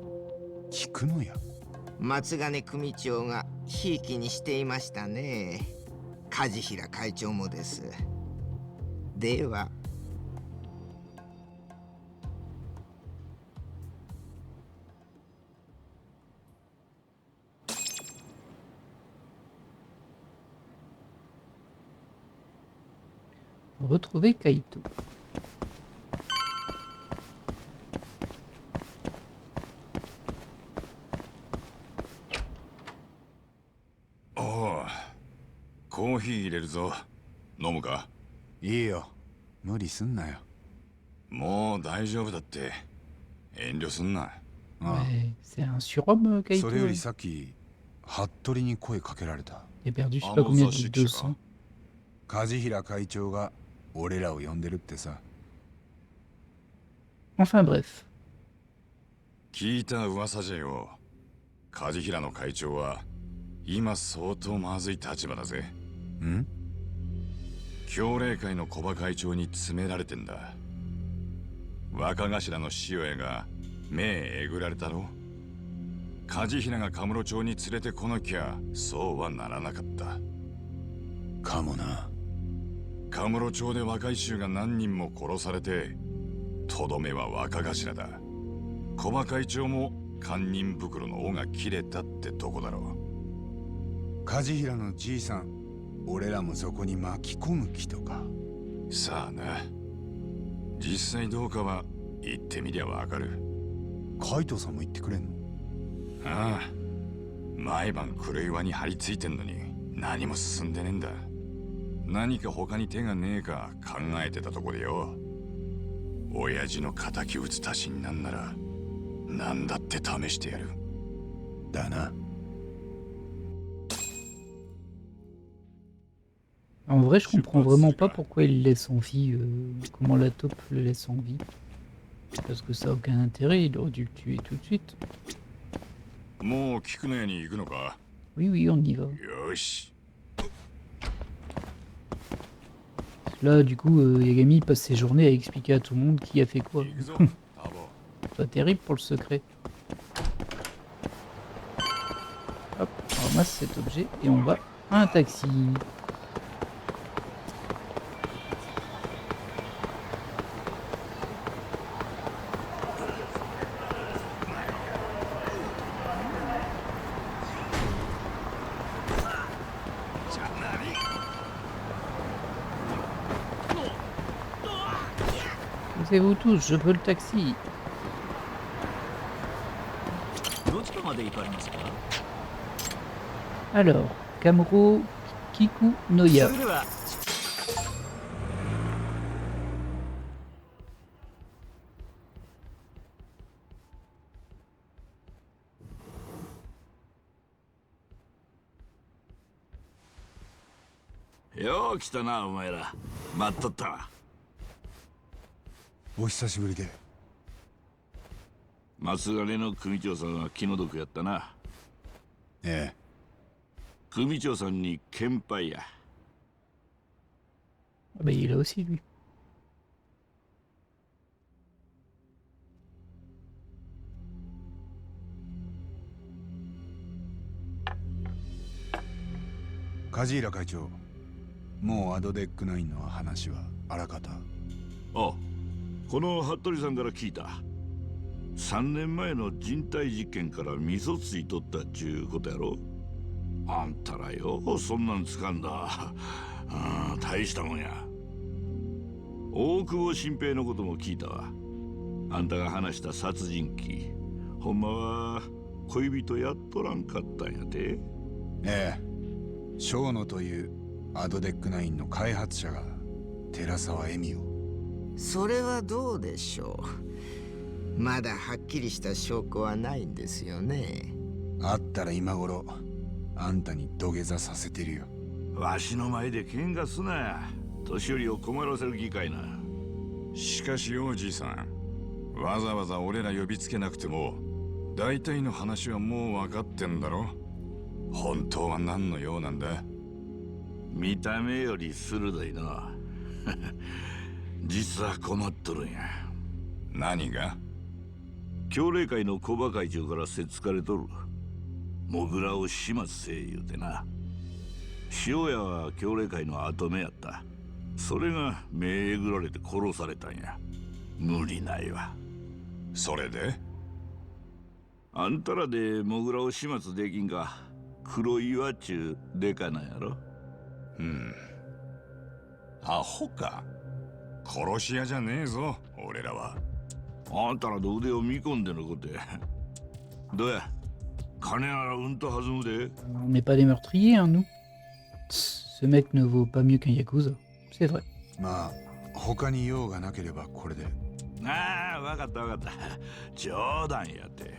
Speaker 3: 菊野屋？
Speaker 11: 松金組長がひいきにしていましたね。梶平会長もです。では。
Speaker 1: retrouver Kaito.
Speaker 7: Oh, コーヒー入れるぞ。飲むか？
Speaker 3: いいよ。無理すんなよ。
Speaker 7: もう大丈夫だって。遠慮すんな。
Speaker 1: C'est un surhomme, Kaito.
Speaker 3: それよりさっき服部に声かけられた。
Speaker 1: Il a perdu je sais pas combien de 200.
Speaker 3: 梶平会長が俺らを呼んでるってさ。
Speaker 1: Enfin bref.
Speaker 7: 聞いた噂じゃよ。梶平の会長は今相当まずい立場だぜ。
Speaker 3: ん？
Speaker 7: 協励会の小葉会長に詰められてんだ。若頭の塩屋が目えぐられたろ。梶平がカムロ町に連れてこなきゃそうはならなかった。
Speaker 3: かもな。
Speaker 7: カムロ町で若い衆が何人も殺されて、とどめは若頭だ。小葉会長も堪忍袋の尾が切れたってとこだろ
Speaker 3: う。梶平のじいさん、俺らもそこに巻き込む気とか。
Speaker 7: さあな。実際どうかは言ってみりゃわかる。
Speaker 3: 海藤さんも言ってくれんの？
Speaker 7: ああ。毎晩黒岩に張り付いてんのに何も進んでねえんだ。何か他に手がねえか考えてたとこでよ。親父の敵討つ足しになんなら何だって試してやる。
Speaker 3: だな。
Speaker 1: En vrai, je comprends vraiment pas pourquoi il laisse en vie, comment la taupe le laisse en vie. Parce que ça a aucun intérêt, il aurait dû le tuer tout de suite. Oui, oui, on y va. Là, du coup, Yagami passe ses journées à expliquer à tout le monde qui a fait quoi. C'est pas terrible pour le secret. Hop, on ramasse cet objet et on va à un taxi. Vous tous, je veux le taxi. Alors, Kamuro Kikunoya.
Speaker 2: それでは
Speaker 7: よう来たなお前ら。待っとったわ。
Speaker 3: お久しぶりで。
Speaker 7: 松金の組長さんは気の毒やったな。
Speaker 3: ええ。
Speaker 7: 組長さんに献杯や。
Speaker 1: Ah bah, il est là aussi, lui.
Speaker 3: 梶浦会長、もうアドデック9の話はあらかた。
Speaker 7: あ、この服部さんから聞いた。3年前の人体実験から味噌ついとったっちゅうことやろ。あんたらようそんなん掴んだ。大したもんや。大久保新平のことも聞いたわ。あんたが話した殺人鬼、ほんまは恋人やっとらんかったんやて。
Speaker 3: ええ、小野というアドデック9の開発者が寺沢恵美を。
Speaker 11: それはどうでしょう。まだはっきりした証拠はないんですよね。
Speaker 3: あったら今頃あんたに土下座させてるよ。
Speaker 7: わしの前で喧嘩すなや。年寄りを困らせる機会な。
Speaker 12: しかしおじいさん、わざわざ俺ら呼びつけなくても大体の話はもう分かってんだろ。本当は何の用なんだ。
Speaker 7: 見た目より鋭いな。実は困っとるんや。
Speaker 12: 何が？
Speaker 7: 協励会の小馬会長からせっつかれとる。モグラを始末せえ言うてな。塩屋は協励会の跡目やった。それが目えぐられて殺されたんや。無理ないわ。
Speaker 12: それで？
Speaker 7: あんたらでモグラを始末できんか。黒岩っちゅうデカなんやろ。
Speaker 12: アホか。殺し屋じゃねえぞ俺らは。
Speaker 7: あんたらの腕を見込んでのことや。どうや、金ならうんと弾むで。
Speaker 1: On n'est pas des meurtriers, hein, nous. Ce mec ne vaut pas mieux qu'un Yakuza. C'est vrai.
Speaker 3: まあ他に用がなければこれで。
Speaker 7: ああ、わかったわかった。冗談やって。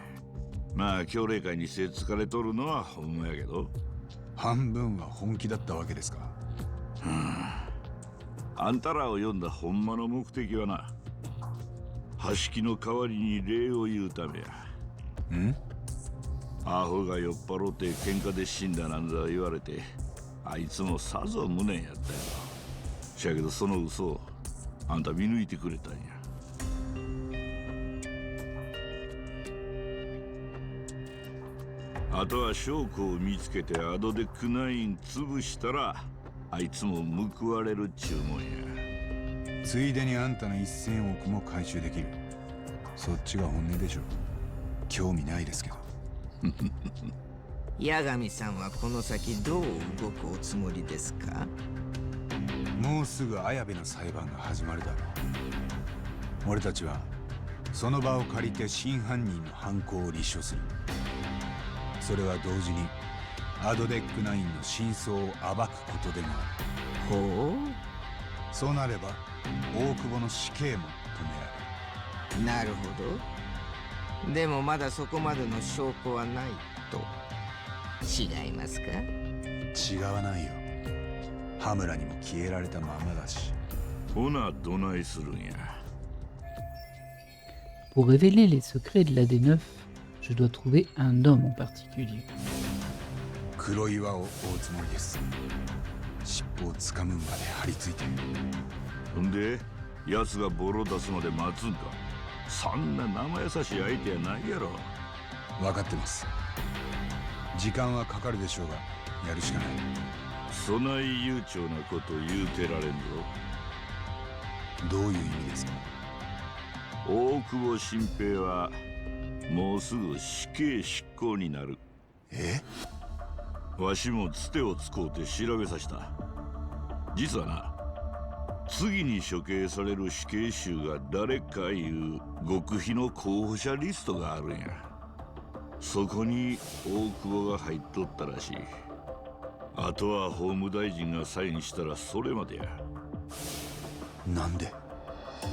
Speaker 7: まあ協励会にせっつかれとるのはほんまやけど。
Speaker 3: 半分は本気だったわけですか。
Speaker 7: あんたらを呼んだほんまの目的はな、橋木の代わりに礼を言うためや。アホが酔っ払って喧嘩で死んだなんざ言われて、あいつもさぞ無念やったよ。しやけどその嘘をあんた見抜いてくれたんや。あとは証拠を見つけてアドデック9潰したら、あいつも報われるっちゅうもんや。
Speaker 3: ついでにあんたの1000億も回収できる。そっちが本音でしょ。興味ないですけど。
Speaker 11: 八神さんはこの先どう動くおつもりですか？
Speaker 3: もうすぐ綾部の裁判が始まるだろう。俺たちはその場を借りて真犯人の犯行を立証する。それは同時にアドデック9の真相を暴くことでもある。
Speaker 11: ほう。
Speaker 3: そうなれば大久保の死刑も止められる。
Speaker 11: なるほど。でもまだそこまでの証拠はないと。違いますか？
Speaker 3: 違わないよ。羽村にも消えられたままだし。
Speaker 7: ほなどないするんや。
Speaker 1: Pour révéler les secrets de l'AD9, je dois trouver un homme en particulier.
Speaker 3: 黒岩を追うつもりです。尻尾をつかむまで張り付いて。
Speaker 7: ほんで奴がボロ出すまで待つんか。そんな生優しい相手やないやろ。
Speaker 3: 分かってます。時間はかかるでしょうがやるしかない。
Speaker 7: そない悠長なこと言うてられんぞ。
Speaker 3: どういう意味ですか？
Speaker 7: 大久保新平はもうすぐ死刑執行になる。わしもつてをつこうて調べさせた。実はな、次に処刑される死刑囚が誰かいう極秘の候補者リストがあるんや。そこに大久保が入っとったらしい。あとは法務大臣がサインしたらそれまでや。
Speaker 3: なんで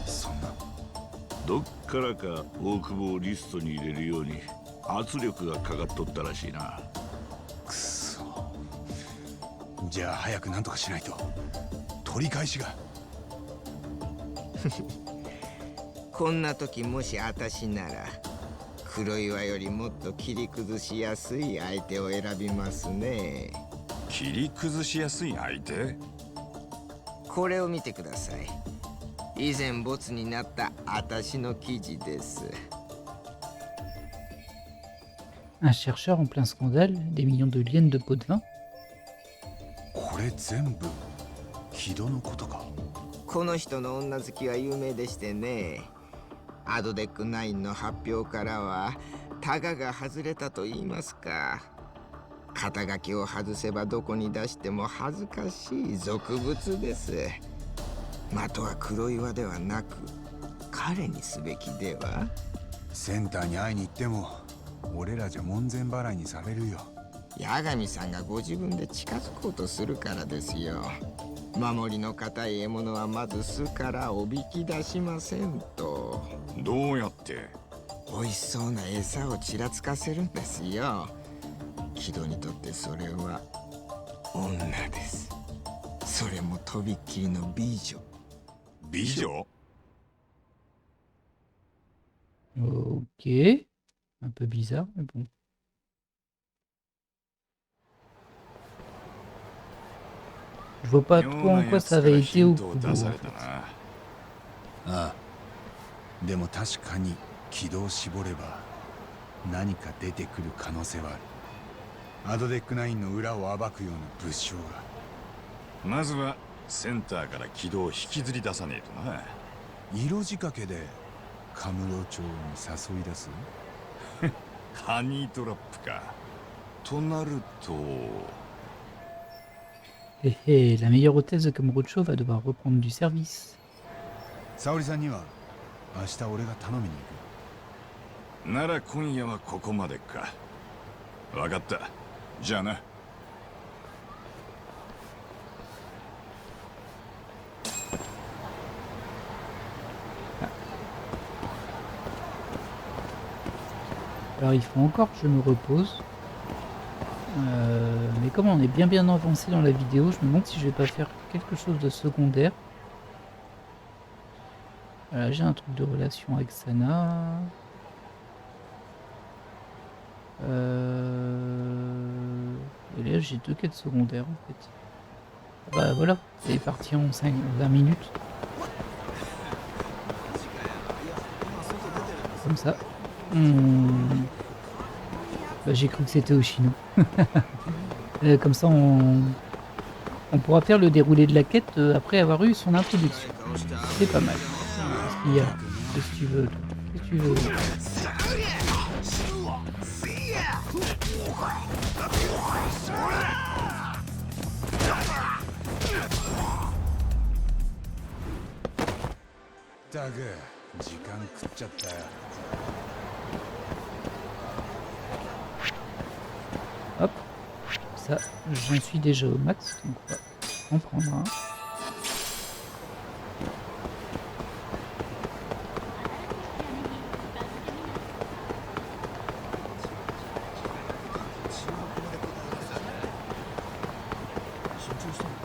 Speaker 3: そんな。
Speaker 7: どっからか大久保をリストに入れるように圧力がかかっとったらしいな。
Speaker 3: くそ。じゃあ早くなんとかしないと。取り返しが。
Speaker 11: こんな時もし私なら黒岩よりもっと切り崩しやすい相手を選びますね。
Speaker 12: 切り崩しやすい相手？
Speaker 11: これを見てください。以前ボツになった私の記事です。
Speaker 1: Un chercheur en plein scandale, des millions de liens de pots de vin.
Speaker 3: これ全部木戸のことか。
Speaker 11: この人の女好きは有名でしてね。アドデック9の発表からはタガが外れたと言いますか。肩書きを外せばどこに出しても恥ずかしい俗物です。的は黒岩ではなく彼にすべきでは。
Speaker 3: センターに会いに行っても俺らじゃ門前払いにされるよ。
Speaker 11: 八神さんがご自分で近づこうとするからですよ。守りの固い獲物はまず巣からおびき出しませんと。
Speaker 12: どうやって？
Speaker 11: 美味しそうな餌をちらつかせるんですよ。木戸にとってそれは女です。それもとびっきりの美女。
Speaker 12: 美女？
Speaker 1: Ok. Un peu bizarre, mais bon. Je vois pas trop en quoi ça avait été au coup.
Speaker 3: ああ。でも確かに軌道を絞れば何か出てくる可能性はある。アドデック9の裏を暴くような物証が。
Speaker 12: まずはセンターから軌道を引きずり出さねえとな。
Speaker 3: 色仕掛けでカムロ町に誘い出す
Speaker 12: ハニートラップか。となると。
Speaker 1: La meilleure hôtesse de Kamurocho va devoir reprendre du service.
Speaker 3: 沙織さんには明日俺が頼みに行く。
Speaker 12: なら今夜はここまでか。わかった。じゃあな。
Speaker 1: Alors il faut encore que je me repose. Mais comme on est bien avancé dans la vidéo, je me demande si je vais pas faire quelque chose de secondaire. Voilà, j'ai un truc de relation avec Sana. Et là j'ai 2 quêtes secondaires en fait. Bah voilà, c'est parti en 20 minutes. Comme ça. Bah, j'ai cru que c'était au chinois. Comme ça on pourra faire le déroulé de la quête après avoir eu son introduction. C'est pas mal. Qu'est-ce qu'il y a? Qu'est-ce que tu veux? Qu'est-ce que tu veux? Hop, ça, j'en suis déjà au max, donc on va en prendre un.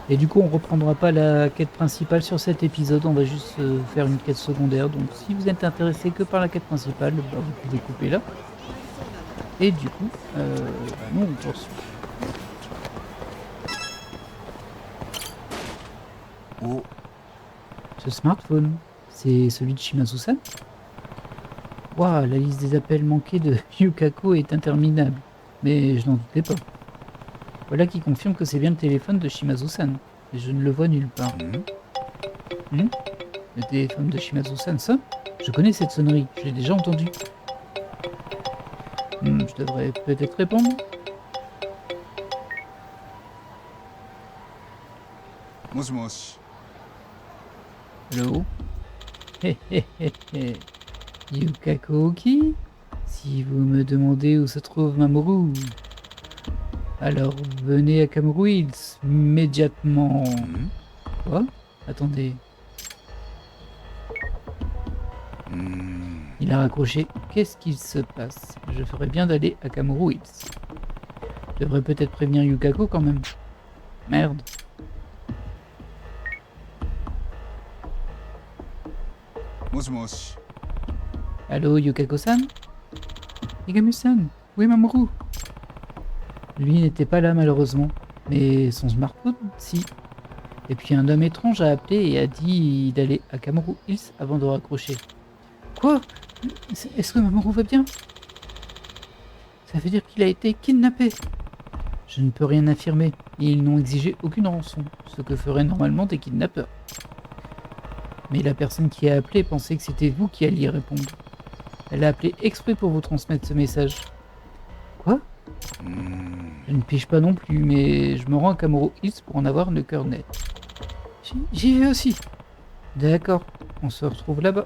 Speaker 1: Et du coup on reprendra pas la quête principale sur cet épisode, on va juste faire une quête secondaire. Donc si vous êtes intéressé que par la quête principale, bah, vous pouvez couper là. Et du coup, nous on poursuit. Oh. Ce smartphone, c'est celui de Shimazu-san. Waouh, la liste des appels manqués de Yukako est interminable. Mais je n'en doutais pas. Voilà qui confirme que c'est bien le téléphone de Shimazu-san. Et je ne le vois nulle part. Le téléphone de Shimazu-san, ça? Je connais cette sonnerie, je l'ai déjà entendue. Je devrais peut-être répondre.
Speaker 3: Moshi moshi.
Speaker 1: Hello. Yukako qui? Si vous me demandez où se trouve Mamoru. Alors, venez à Kamurocho Hills immédiatement. Quoi? Attendez. Il a raccroché. Qu'est-ce qu'il se passe? Je ferais bien d'aller à Kamurocho Hills. Je devrais peut-être prévenir Yukako quand même. Merde. Allô, Yukako-san? Yagami-san, où est Mamoru? Lui n'était pas là malheureusement, mais son smartphone, si. Et puis un homme étrange a appelé et a dit d'aller à Kamurocho Hills avant de raccrocher. Quoi? Est-ce que Mamoru va bien? Ça veut dire qu'il a été kidnappé. Je ne peux rien affirmer, et ils n'ont exigé aucune rançon, ce que feraient normalement des kidnappeurs. Mais la personne qui a appelé pensait que c'était vous qui alliez répondre. Elle a appelé exprès pour vous transmettre ce message. Quoi? Je ne pige pas non plus, mais je me rends à Kamurocho Hills pour en avoir le cœur net. J'y vais aussi. D'accord, on se retrouve là-bas.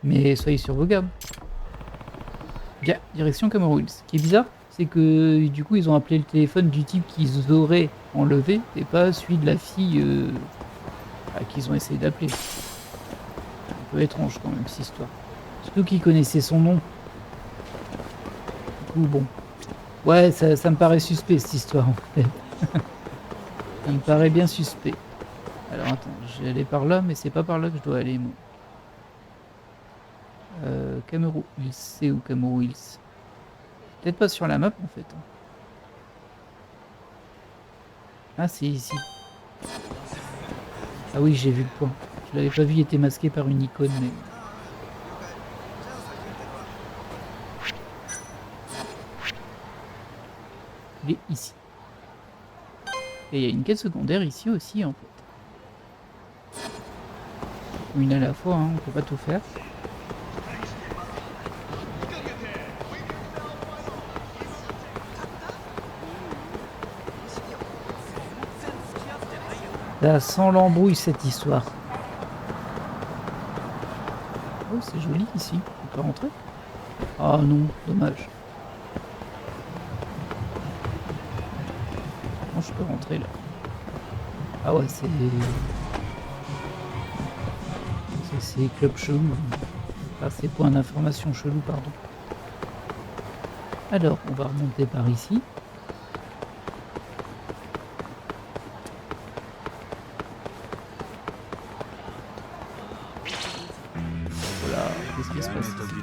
Speaker 1: Mais soyez sur vos gardes. Bien, direction Kamurocho Hills. Ce qui est bizarre, c'est que du coup ils ont appelé le téléphone du type qu'ils auraient enlevé et pas celui de la fille qu'ils ont essayé d'appeler. Un peu étrange quand même cette histoire. Surtout qu'ils connaissaient son nom. Du coup bon. Ouais, ça me paraît suspect cette histoire en fait. Ça me paraît bien suspect. Alors attends, je vais aller par là, mais c'est pas par là que je dois aller moi. Kamurocho Hills, c'est où Kamurocho Hills? Peut-être pas sur la map en fait. Ah c'est ici. Ah oui, j'ai vu le point. Je l'avais pas vu, il était masqué par une icône, mais... Il est ici. Et il y a une quête secondaire ici aussi en fait. Une à la fois, hein, on peut pas tout faire. Ça sent l'embrouille cette histoire. Oh, c'est joli ici. On peut rentrer? Ah non, dommage. Non, je peux rentrer là. Ah ouais, c'est... C'est club chelou. Ah, c'est point d'information chelou, pardon. Alors, on va remonter par ici. Voilà, qu'est-ce qui se passe ici?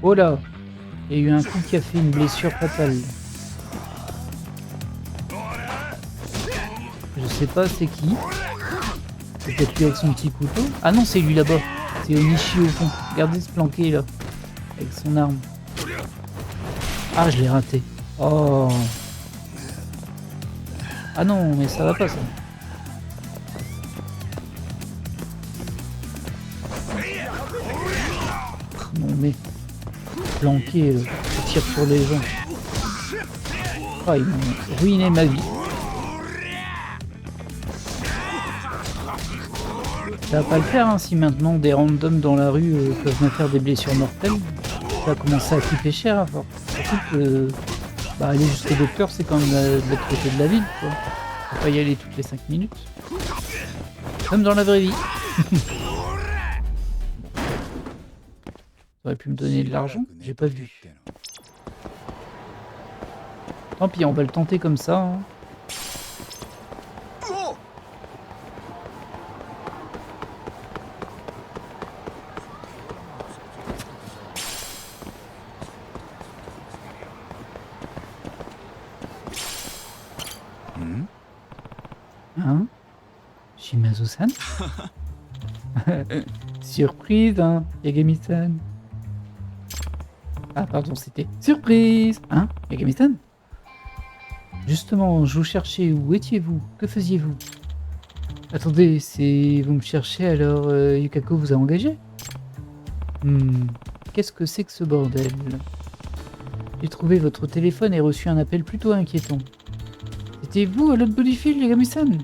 Speaker 1: Oh là! Il y a eu un coup qui a fait une blessure fatale. Je sais pas c'est qui. C'est peut-être lui avec son petit couteau. Ah non, c'est lui là-bas. C'est Onishi au fond. Regardez se planquer là. Avec son arme. Ah, je l'ai raté. Oh. Ah non, mais ça va pas ça. Non mais... Planqué là. Il tire sur les gens. Ah, ils m'ont ruiné ma vie. Ça va pas le faire hein, si maintenant des randoms dans la rue peuvent me faire des blessures mortelles. Ça va commencer à coûter cher à force. Surtout que aller jusqu'au docteur c'est quand même de l'autre côté de la ville quoi. Faut pas y aller toutes les 5 minutes. Comme dans la vraie vie. T'aurais pu me donner de l'argent, j'ai pas vu. Tant pis, on va le tenter comme ça. Hein. Hein? Shimazu-san? Surprise, hein, Yagami-san. Ah, pardon, c'était surprise, hein, Yagami-san? Justement, je vous cherchais, où étiez-vous? Que faisiez-vous? Attendez, vous me cherchez alors Yukako vous a engagé? Qu'est-ce que c'est que ce bordel? J'ai trouvé votre téléphone et reçu un appel plutôt inquiétant. C'était vous à l'autre bout du fil, Yagami-san?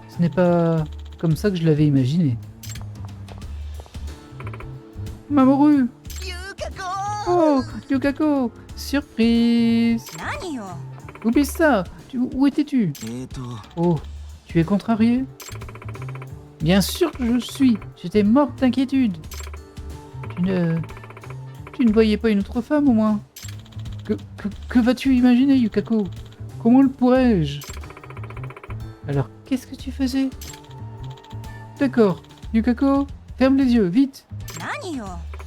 Speaker 1: Ce n'est pas comme ça que je l'avais imaginé. Mamoru! Oh, Yukako! Surprise! Oublie ça! Où étais-tu? Oh, tu es contrarié? Bien sûr que je suis. J'étais morte d'inquiétude. Tu ne voyais pas une autre femme au moins? Que vas-tu imaginer, Yukako? Comment le pourrais-je? Alors, qu'est-ce que tu faisais? D'accord, Yukako, ferme les yeux, vite!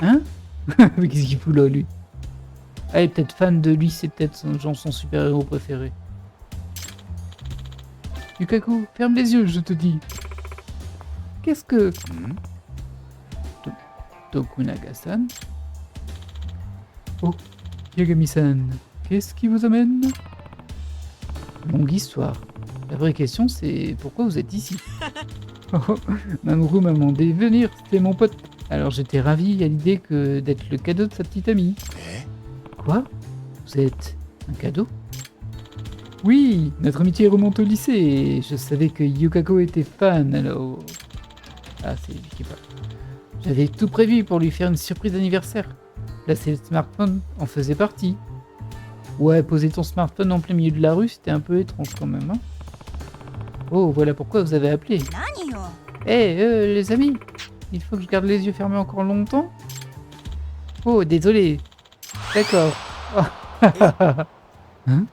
Speaker 1: Hein? Mais qu'est-ce qu'il fout là, lui? Ah, il est peut-être fan de lui, c'est peut-être son super-héros préféré. Yukako, ferme les yeux, je te dis. Qu'est-ce que... Tokunaga-san? Oh, Yagami-san, qu'est-ce qui vous amène? Longue histoire. La vraie question, c'est pourquoi vous êtes ici? Oh, Mamoru m'a demandé de venir, c'était mon pote. Alors j'étais ravi à l'idée d'être le cadeau de sa petite amie. Quoi? Vous êtes un cadeau? Oui, notre amitié remonte au lycée et je savais que Yukako était fan, alors... Ah, c'est lui qui parle. J'avais tout prévu pour lui faire une surprise d'anniversaire. Placer le smartphone en faisait partie. Ouais, poser ton smartphone en plein milieu de la rue, c'était un peu étrange quand même, hein. Oh, voilà pourquoi vous avez appelé. Les amis, il faut que je garde les yeux fermés encore longtemps? Oh, désolé. D'accord. Hein?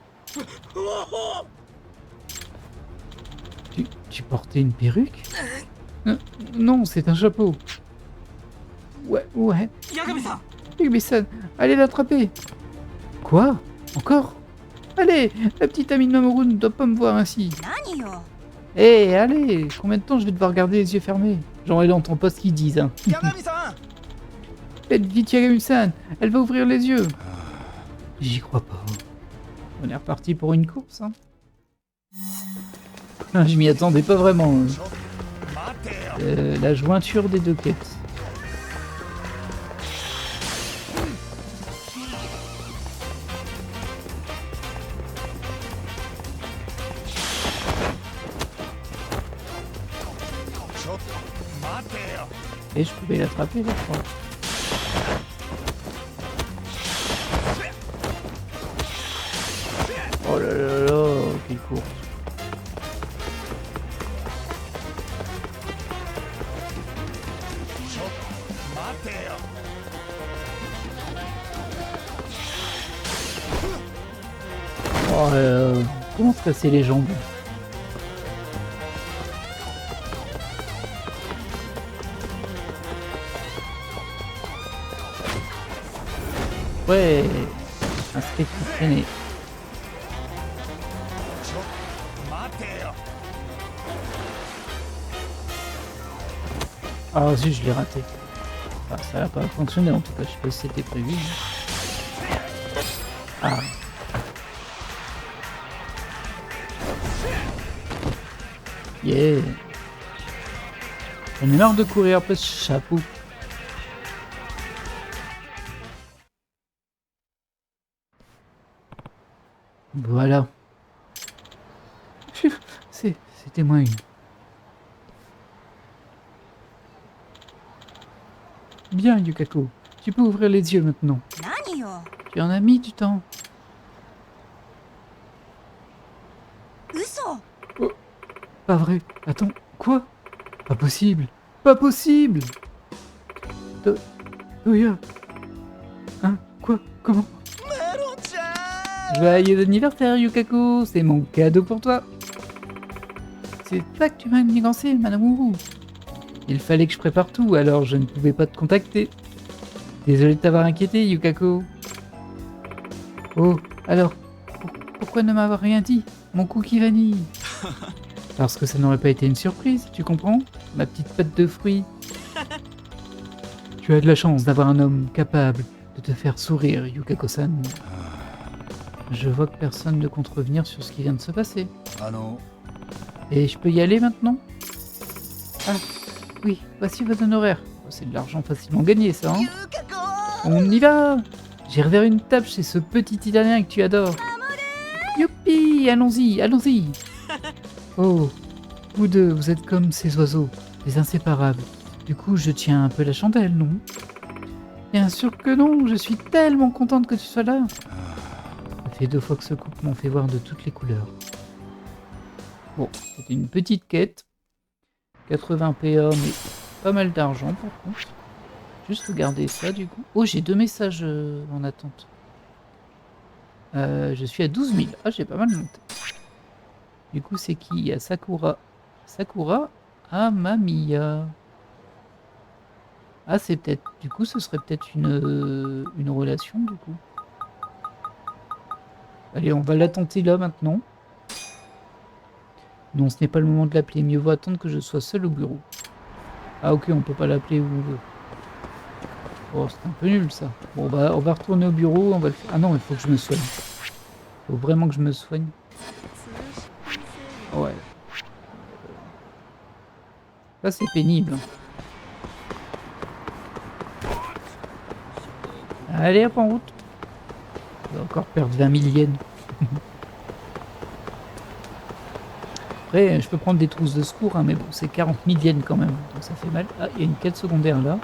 Speaker 1: Tu portais une perruque? Non, c'est un chapeau. Ouais. Yagami-san, allez l'attraper. Quoi? Encore? Allez, la petite amie de Mamoru ne doit pas me voir ainsi. Allez, combien de temps je vais devoir garder les yeux fermés? Genre, elle entend pas ce qu'ils disent, hein.
Speaker 3: Yagami-san!
Speaker 1: Faites vite, Yagami-san, elle va ouvrir les yeux. J'y crois pas. On est reparti pour une course, hein. Je m'y attendais pas vraiment. La jointure des deux quêtes. Et je pouvais l'attraper, je crois. Oh là là là, quelle course. Oh comment se casser les jambes? Ouais, un skate qui traînait. Ah zut, je l'ai raté. Enfin, ça n'a pas fonctionné en tout cas, je sais pas si c'était prévu. Ah. Yeah. J'en ai marre de courir après ce chapeau. Voilà. C'était moins une. Bien, Yukako. Tu peux ouvrir les yeux maintenant. Tu en as mis du temps. Oh, pas vrai. Attends, quoi? Pas possible. Pas possible. Toya. Hein? Quoi? Comment? Joyeux anniversaire, Yukako. C'est mon cadeau pour toi. C'est toi que tu m'as manigancé, Mamoru. Il fallait que je prépare tout, alors je ne pouvais pas te contacter. Désolé de t'avoir inquiété, Yukako. Oh, alors, pourquoi ne m'avoir rien dit, mon cookie vanille? Parce que ça n'aurait pas été une surprise, tu comprends? Ma petite pâte de fruits. Tu as de la chance d'avoir un homme capable de te faire sourire, Yukako-san. Je vois que personne ne compte revenir sur ce qui vient de se passer.
Speaker 3: Ah non.
Speaker 1: Et je peux y aller maintenant? Ah, oui, voici votre honoraire. C'est de l'argent facilement gagné, ça, hein? On y va! J'ai revu une table chez ce petit Italien que tu adores. Youpi! Allons-y, allons-y! Oh, vous deux, vous êtes comme ces oiseaux, les inséparables. Du coup, je tiens un peu la chandelle, non? Bien sûr que non, je suis tellement contente que tu sois là. fait 2 fois que ce couple m'ont fait voir de toutes les couleurs. Bon, c'était une petite quête. 80 PA, mais pas mal d'argent par contre. Juste regarder ça du coup. Oh, j'ai 2 messages en attente. Je suis à 12 000. Ah, j'ai pas mal monté. Du coup, c'est qui? Il y a Sakura. Sakura Amamiya. Ah, c'est peut-être... Du coup, ce serait peut-être une relation, du coup. Allez, on va la tenter là, maintenant. Non, ce n'est pas le moment de l'appeler. Mieux vaut attendre que je sois seul au bureau. Ah, ok, on peut pas l'appeler où on veut. Oh, c'est un peu nul, ça. Bon, on va retourner au bureau, on va le faire. Ah non, il faut que je me soigne. Il faut vraiment que je me soigne. Ouais. Ça, c'est pénible. Allez, hop, en route. On va encore perdre 20 000 yens. Après, je peux prendre des trousses de secours, hein, mais bon, c'est 40 000 yens quand même. Donc ça fait mal. Ah, il y a une quête secondaire là.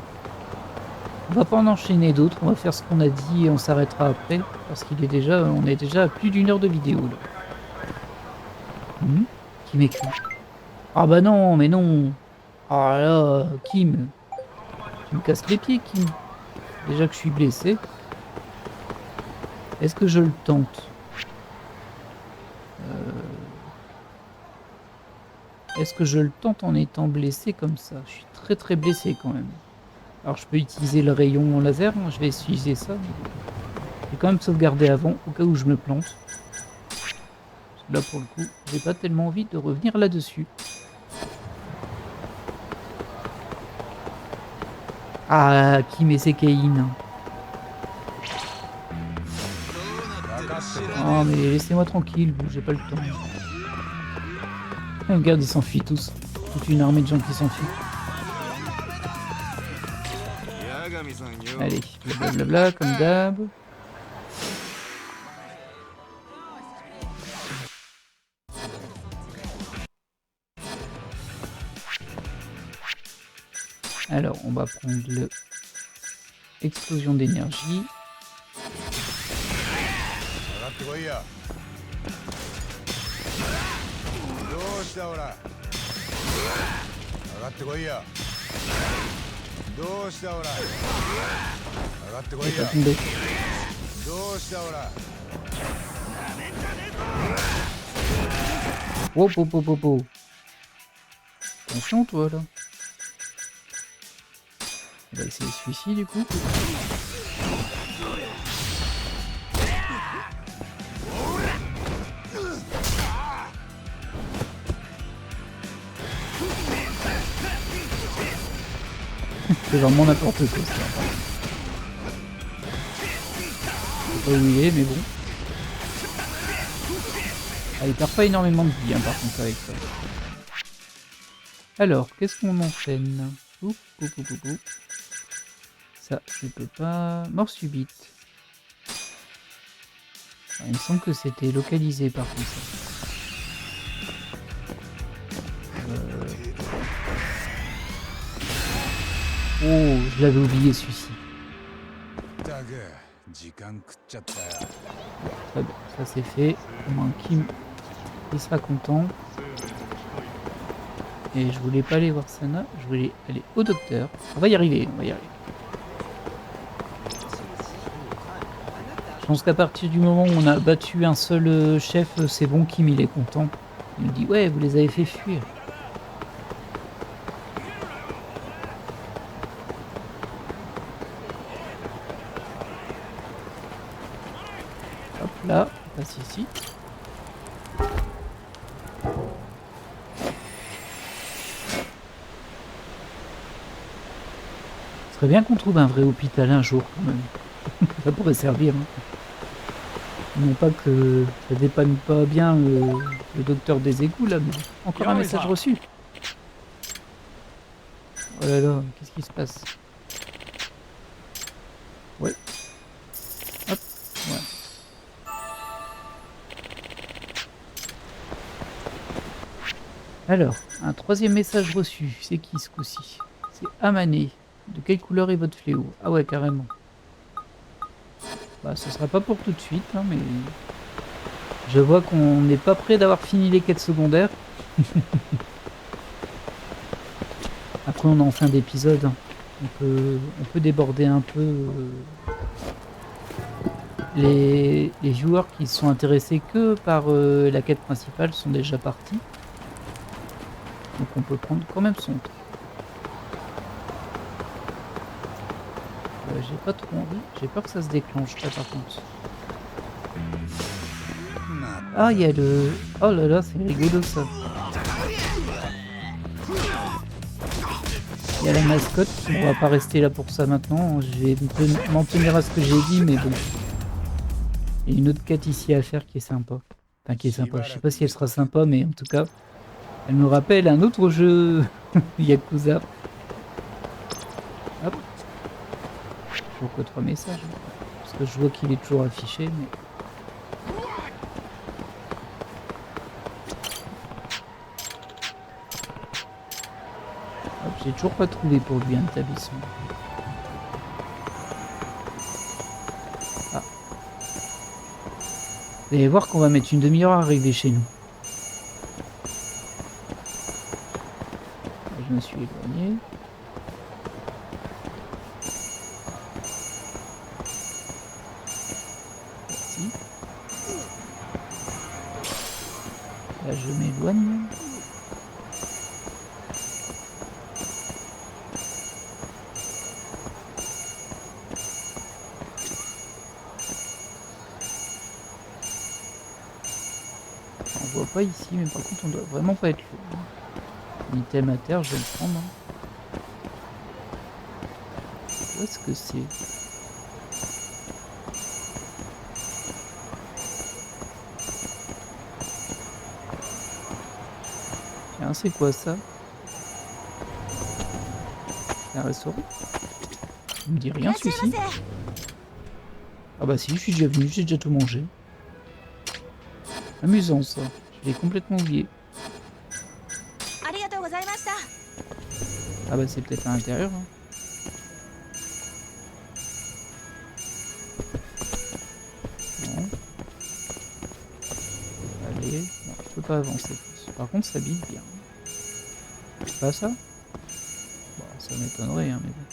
Speaker 1: On va pas en enchaîner d'autres. On va faire ce qu'on a dit et on s'arrêtera après. Parce qu'il est déjà, on est déjà à plus d'1 heure de vidéo là. Qui m'écrit? Ah bah non, mais non. Ah là, Kim. Tu me casses les pieds, Kim. Déjà que je suis blessé. Est-ce que je le tente? Est-ce que je le tente en étant blessé comme ça? Je suis très très blessé quand même. Alors je peux utiliser le rayon laser, hein, je vais utiliser ça. Je vais quand même sauvegarder avant, au cas où je me plante. Là pour le coup, j'ai pas tellement envie de revenir là-dessus. Ah, Kim et Sekein. Oh mais laissez-moi tranquille, j'ai pas le temps. Regarde, ils s'enfuient tous. Toute une armée de gens qui s'enfuient. Allez, blablabla, comme d'hab. Alors, on va prendre le explosion d'énergie. Oh, oh, oh, oh, oh. Attention, toi, là. On va essayer celui-ci, du coup. C'est vraiment n'importe quoi, ça. Je sais pas où il est, mais bon. Ah, il perd pas énormément de vie, hein, par contre, avec ça. Alors, qu'est-ce qu'on enchaîne? Oup, oup, oup, oup, oup. Ça, je peux pas... Mort subite. Ah, il me semble que c'était localisé, par contre, ça. Oh, je l'avais oublié celui-ci. Très bien, ça c'est fait. Au moins Kim, il sera content. Et je voulais pas aller voir Sana, je voulais aller au docteur. On va y arriver, on va y arriver. Je pense qu'à partir du moment où on a battu un seul chef, c'est bon, Kim il est content. Il me dit ouais, vous les avez fait fuir. Hop là, on passe ici. Ce serait bien qu'on trouve un vrai hôpital un jour quand même. Ça pourrait servir. Hein. Non pas que ça dépanne pas bien le docteur des égouts là, mais encore un message reçu. Oh là là, qu'est-ce qui se passe? Ouais. Hop, ouais. Alors, un troisième message reçu. C'est qui ce coup-ci? C'est Amané. De quelle couleur est votre fléau? Ah ouais, carrément. Bah, ce sera pas pour tout de suite, hein, mais Je vois qu'on n'est pas prêt d'avoir fini les quêtes secondaires. Après, on est en fin d'épisode. Hein. On peut déborder un peu. Les joueurs qui sont intéressés que par la quête principale sont déjà partis. Donc on peut prendre quand même son temps. J'ai pas trop envie. J'ai peur que ça se déclenche là par contre. Ah, il y a le... Oh là là, c'est rigolo ça. Il y a la mascotte. On va pas rester là pour ça maintenant. Je vais m'en tenir à ce que j'ai dit, mais bon. Il y a une autre quête ici à faire qui est sympa. Enfin, qui est sympa. Je sais pas si elle sera sympa, mais en tout cas, elle me rappelle un autre jeu Yakuza. Hop. Toujours que 3 messages. Parce que je vois qu'il est toujours affiché, mais... Hop, j'ai toujours pas trouvé pour lui un établissement. Ah. Vous allez voir qu'on va mettre une demi-heure à arriver chez nous. Je me suis éloigné. Merci. Là, je m'éloigne. On voit pas ici, mais par contre, on doit vraiment pas être lourd. Item à terre, je vais le prendre. Où est-ce que c'est? Tiens, c'est quoi ça? C'est un restaurant? Il me dit rien celui-ci? Ah bah si, je suis déjà venu, j'ai déjà tout mangé. Amusant ça, je l'ai complètement oublié. Ah bah c'est peut-être à l'intérieur. Hein. Non. Allez, non, je peux pas avancer plus. Par contre ça bille bien. C'est pas ça? Bon, ça m'étonnerait, hein, mais bon.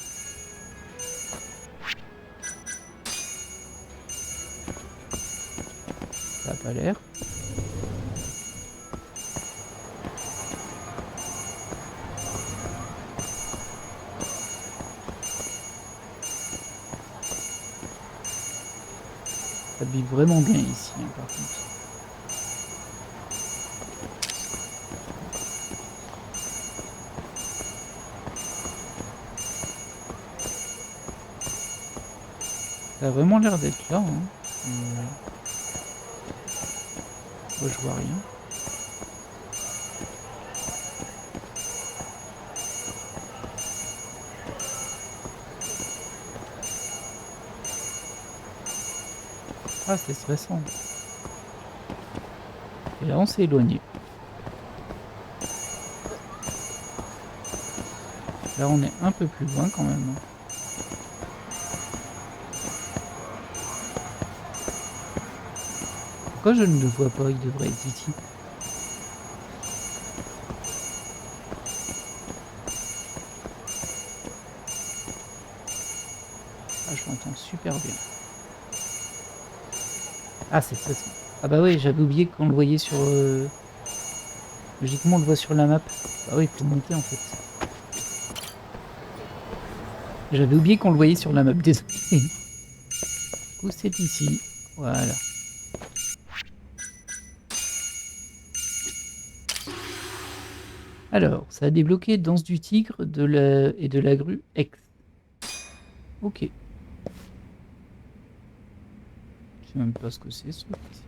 Speaker 1: Ça a pas l'air. Ça bille vraiment bien ici, hein, par contre. Ça a vraiment l'air d'être là. Hein. Moi, je vois rien. Ah, c'est stressant. Et là, on s'est éloigné. Là, on est un peu plus loin quand même. Pourquoi je ne le vois pas? Il devrait être ici. Ah, je l'entends super bien. Ah, c'est ça. Ah bah oui, j'avais oublié qu'on le voyait sur... Logiquement, on le voit sur la map. Bah oui, il faut monter en fait. J'avais oublié qu'on le voyait sur la map, désolé. Du coup, c'est ici. Voilà. Alors, ça a débloqué Danse du Tigre et de la grue X. Ok. Je sais même pas ce que c'est, ce truc ici.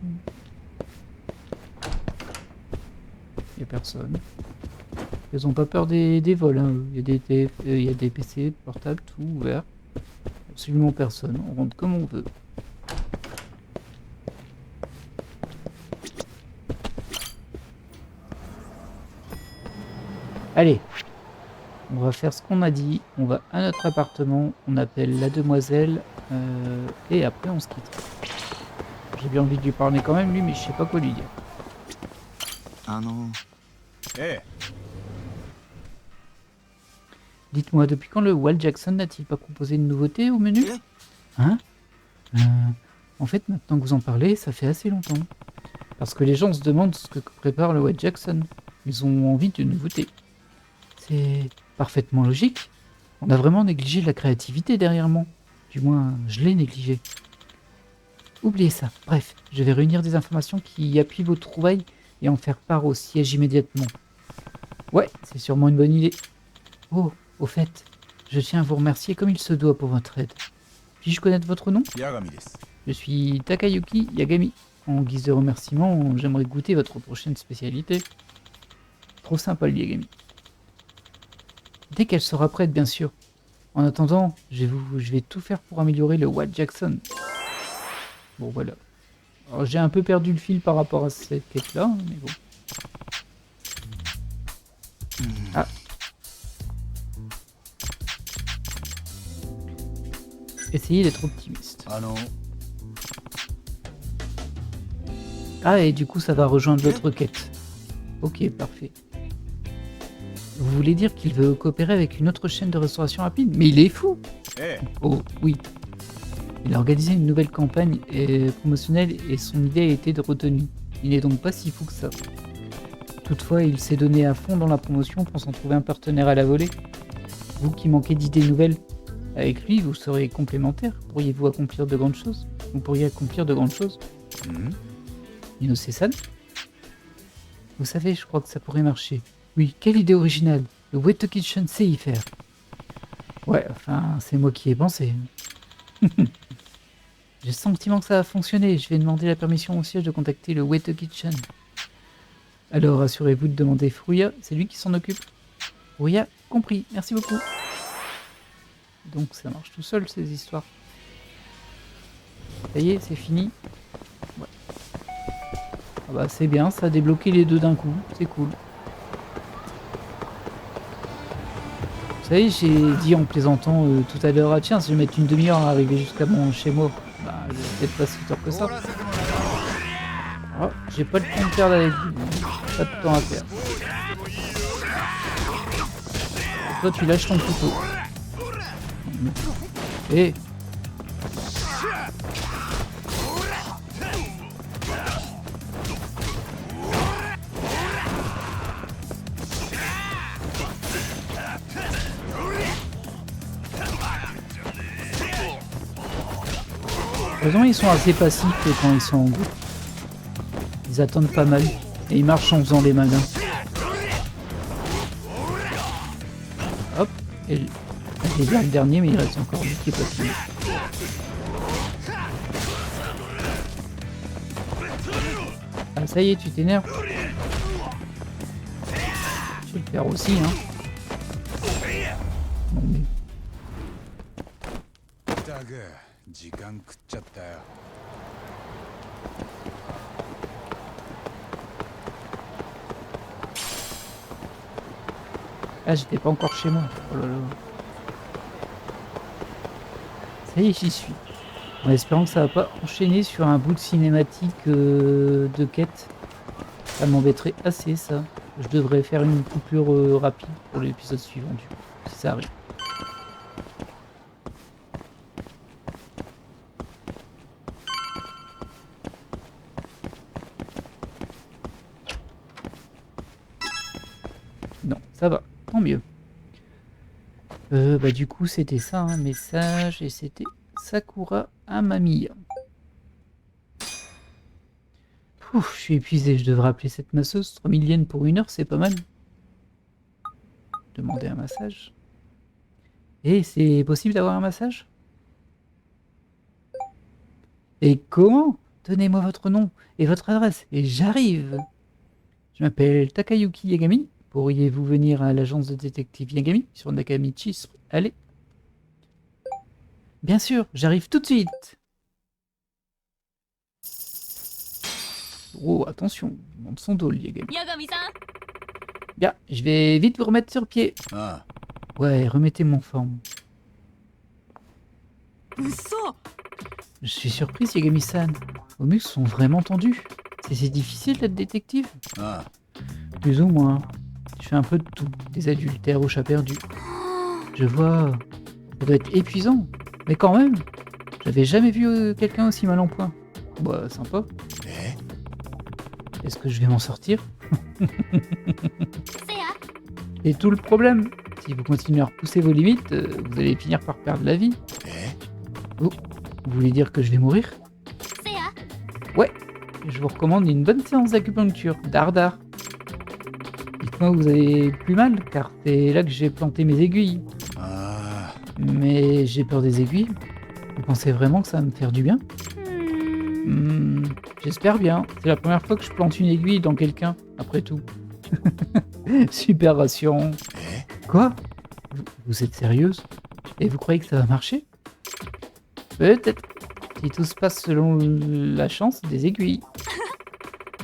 Speaker 1: Il n'y a personne. Ils ont pas peur des vols. Hein. Il y a des PC, portables, tout ouvert. Absolument personne. On rentre comme on veut. Allez. On va faire ce qu'on a dit. On va à notre appartement. On appelle la demoiselle. Et après, on se quitte. J'ai bien envie de lui parler quand même, lui, mais je sais pas quoi lui dire.
Speaker 3: Eh,
Speaker 1: Dites-moi, depuis quand le Walt Jackson n'a-t-il pas proposé une nouveauté au menu? Hein? En fait, maintenant que vous en parlez, ça fait assez longtemps. Parce que les gens se demandent ce que prépare le Walt Jackson. Ils ont envie de nouveautés. C'est parfaitement logique. On a vraiment négligé la créativité derrière moi. Du moins, je l'ai négligé. Oubliez ça. Bref, je vais réunir des informations qui appuient vos trouvailles et en faire part au siège immédiatement. Ouais, c'est sûrement une bonne idée. Oh, au fait, je tiens à vous remercier comme il se doit pour votre aide. Puis-je connaître votre nom?
Speaker 3: Yagami desu.
Speaker 1: Je suis Takayuki Yagami. En guise de remerciement, j'aimerais goûter votre prochaine spécialité. Trop sympa le Yagami. Dès qu'elle sera prête, bien sûr. En attendant, je vais tout faire pour améliorer le Walt Jackson. Bon, voilà. Alors, j'ai un peu perdu le fil par rapport à cette quête-là, mais bon. Ah. Essayez d'être optimiste. Ah, et du coup, ça va rejoindre l'autre quête. Ok, parfait. Vous voulez dire qu'il veut coopérer avec une autre chaîne de restauration rapide? Mais il est fou! Oh, oui. Il a organisé une nouvelle campagne promotionnelle et son idée a été retenue. Il n'est donc pas si fou que ça. Toutefois, il s'est donné à fond dans la promotion pour s'en trouver un partenaire à la volée. Vous qui manquez d'idées nouvelles, avec lui, vous serez complémentaires. Pourriez-vous accomplir de grandes choses? Vous pourriez accomplir de grandes choses. Ino-san? Vous savez, je crois que ça pourrait marcher. Oui, quelle idée originale. Le Weta Kitchen sait y faire. Ouais, enfin, c'est moi qui ai pensé. J'ai le sentiment que ça va fonctionner. Je vais demander la permission au siège de contacter le Weta Kitchen. Alors, assurez-vous de demander Furuya, c'est lui qui s'en occupe. Furuya, compris. Merci beaucoup. Donc, ça marche tout seul, ces histoires. Ça y est, c'est fini. Ouais. Ah bah, c'est bien, ça a débloqué les deux d'un coup. C'est cool. Vous savez, j'ai dit en plaisantant tout à l'heure, ah tiens, si je vais mettre une demi-heure à arriver jusqu'à chez moi, bah, je vais peut-être pas si tard que ça. Oh, j'ai pas le temps de perdre avec vous, pas de temps à perdre. Et toi, tu lâches ton couteau. Et... ils sont assez passifs quand ils sont en groupe. Ils attendent pas mal et ils marchent en faisant les malins. Hop, et j'ai bien le dernier, mais il reste encore lui qui est pas fini. Ah, ça y est, tu t'énerves. Je vais le faire aussi, hein. Bon, mais... Ah, j'étais pas encore chez moi. Oh là là. Ça y est, j'y suis. En espérant que ça va pas enchaîner sur un bout de cinématique de quête. Ça m'embêterait assez, ça. Je devrais faire une coupure rapide pour l'épisode suivant, du coup, si ça arrive. Non, ça va. Tant mieux. Bah du coup c'était ça, un message, et c'était Sakura Amamiya. Ouf, je suis épuisé, je devrais appeler cette masseuse. 3000 yens pour 1 heure, c'est pas mal. Demander un massage. Et c'est possible d'avoir un massage? Et comment? Donnez-moi votre nom et votre adresse, et j'arrive. Je m'appelle Takayuki Yagami. Pourriez-vous venir à l'agence de détective Yagami sur Nakamichi? Allez. Bien sûr, j'arrive tout de suite. Oh, attention, monte son dos, Yagami. Bien, je vais vite vous remettre sur pied.
Speaker 3: Ah.
Speaker 1: Ouais, remettez-moi en forme. Je suis surprise, Yagami-san. Vos muscles sont vraiment tendus. C'est difficile d'être détective?
Speaker 3: Ah,
Speaker 1: Plus ou moins. Je fais un peu de tout. Des adultères au chat perdu. Je vois. Ça doit être épuisant. Mais quand même, j'avais jamais vu quelqu'un aussi mal en point. Bah, sympa. Est-ce que je vais m'en sortir? Et tout le problème, si vous continuez à repousser vos limites, vous allez finir par perdre la vie. Oh, vous voulez dire que je vais mourir? Ouais, je vous recommande une bonne séance d'acupuncture, dardard. Dites-moi où vous avez plus mal, car c'est là que j'ai planté mes aiguilles. Mais j'ai peur des aiguilles. Vous pensez vraiment que ça va me faire du bien? J'espère bien. C'est la première fois que je plante une aiguille dans quelqu'un, après tout. Super rassurant. Quoi? Vous êtes sérieuse? Et vous croyez que ça va marcher? Peut-être. Si tout se passe selon la chance des aiguilles.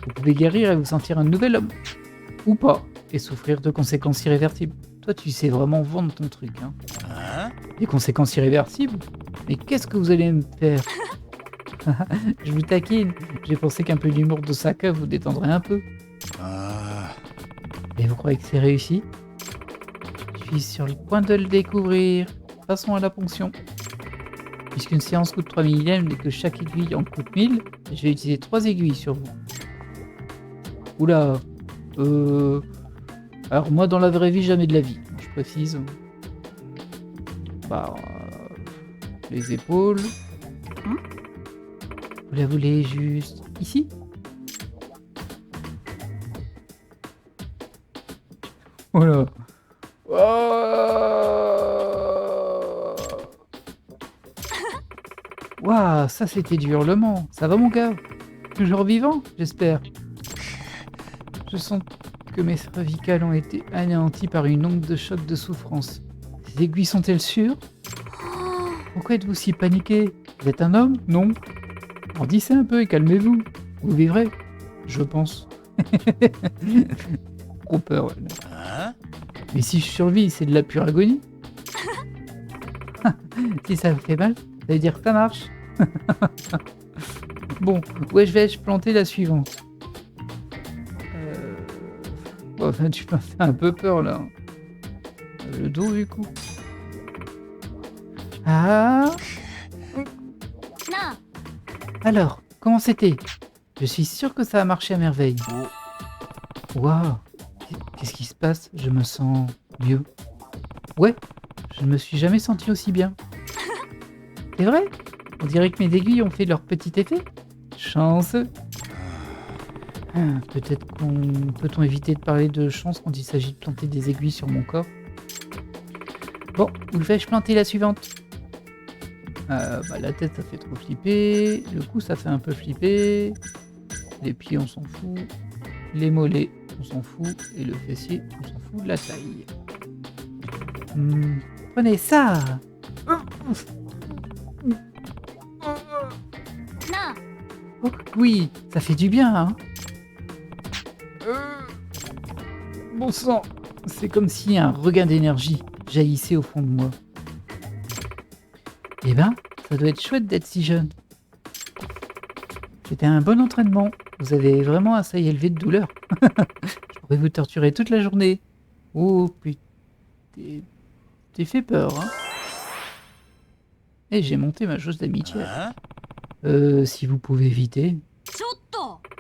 Speaker 1: Vous pouvez guérir et vous sentir un nouvel homme. Ou pas. Et souffrir de conséquences irréversibles. Toi, tu sais vraiment vendre ton truc, hein. Des conséquences irréversibles? Mais qu'est-ce que vous allez me faire? Je vous taquine. J'ai pensé qu'un peu d'humour d'Osaka vous détendrait un peu. Et vous croyez que c'est réussi? Je suis sur le point de le découvrir. Passons à la ponction. Puisqu'une séance coûte 3 millièmes et que chaque aiguille en coûte 1000, je vais utiliser 3 aiguilles sur vous. Oula. Alors moi dans la vraie vie, jamais de la vie. Je précise. Bah... les épaules. Vous la voulez juste ici? Voilà. Waouh, ça c'était du hurlement. Ça va mon gars? Toujours vivant, j'espère. Je sens que mes cervicales ont été anéanties par une onde de choc de souffrance. Ces aiguilles sont-elles sûres? Pourquoi êtes-vous si paniqué? Vous êtes un homme? Non? Grandissez un peu et calmez-vous. Vous vivrez, je pense. Trop peur. Ouais. Mais si je survis, c'est de la pure agonie. Si ça vous fait mal, ça veut dire que ça marche. Bon, ouais, je vais planter la suivante. Enfin, tu m'as fait un peu peur là. Le dos du coup. Ah. Alors, comment c'était? Je suis sûr que ça a marché à merveille. Waouh. Qu'est-ce qui se passe? Je me sens mieux. Ouais, je ne me suis jamais senti aussi bien. C'est vrai? On dirait que mes aiguilles ont fait leur petit effet. Chanceux. Peut-être peut-on éviter de parler de chance quand il s'agit de planter des aiguilles sur mon corps? Bon, où vais-je planter la suivante? La tête ça fait trop flipper, le cou ça fait un peu flipper, les pieds on s'en fout, les mollets on s'en fout, et le fessier on s'en fout de la taille. Prenez ça! Oh, oui, ça fait du bien, hein? Bon sang, c'est comme si un regain d'énergie jaillissait au fond de moi. Eh ben, ça doit être chouette d'être si jeune. C'était un bon entraînement. Vous avez vraiment un seuil élevé de douleur. Je pourrais vous torturer toute la journée. Oh putain. T'es fait peur, hein? Et j'ai monté ma jauge d'amitié. Si vous pouvez éviter.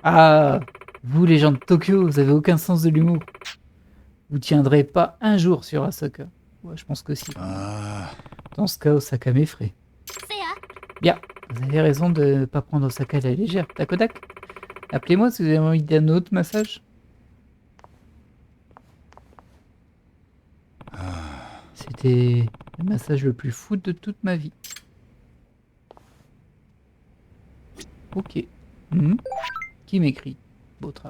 Speaker 1: Ah, vous les gens de Tokyo, vous avez aucun sens de l'humour. Vous tiendrez pas un jour sur Asaka. Ouais, je pense que si. Dans ce cas, Osaka m'effraie. Bien, vous avez raison de ne pas prendre Osaka à la légère. Takodak, appelez-moi si vous avez envie d'un autre massage. C'était le massage le plus fou de toute ma vie. Ok. Qui m'écrit?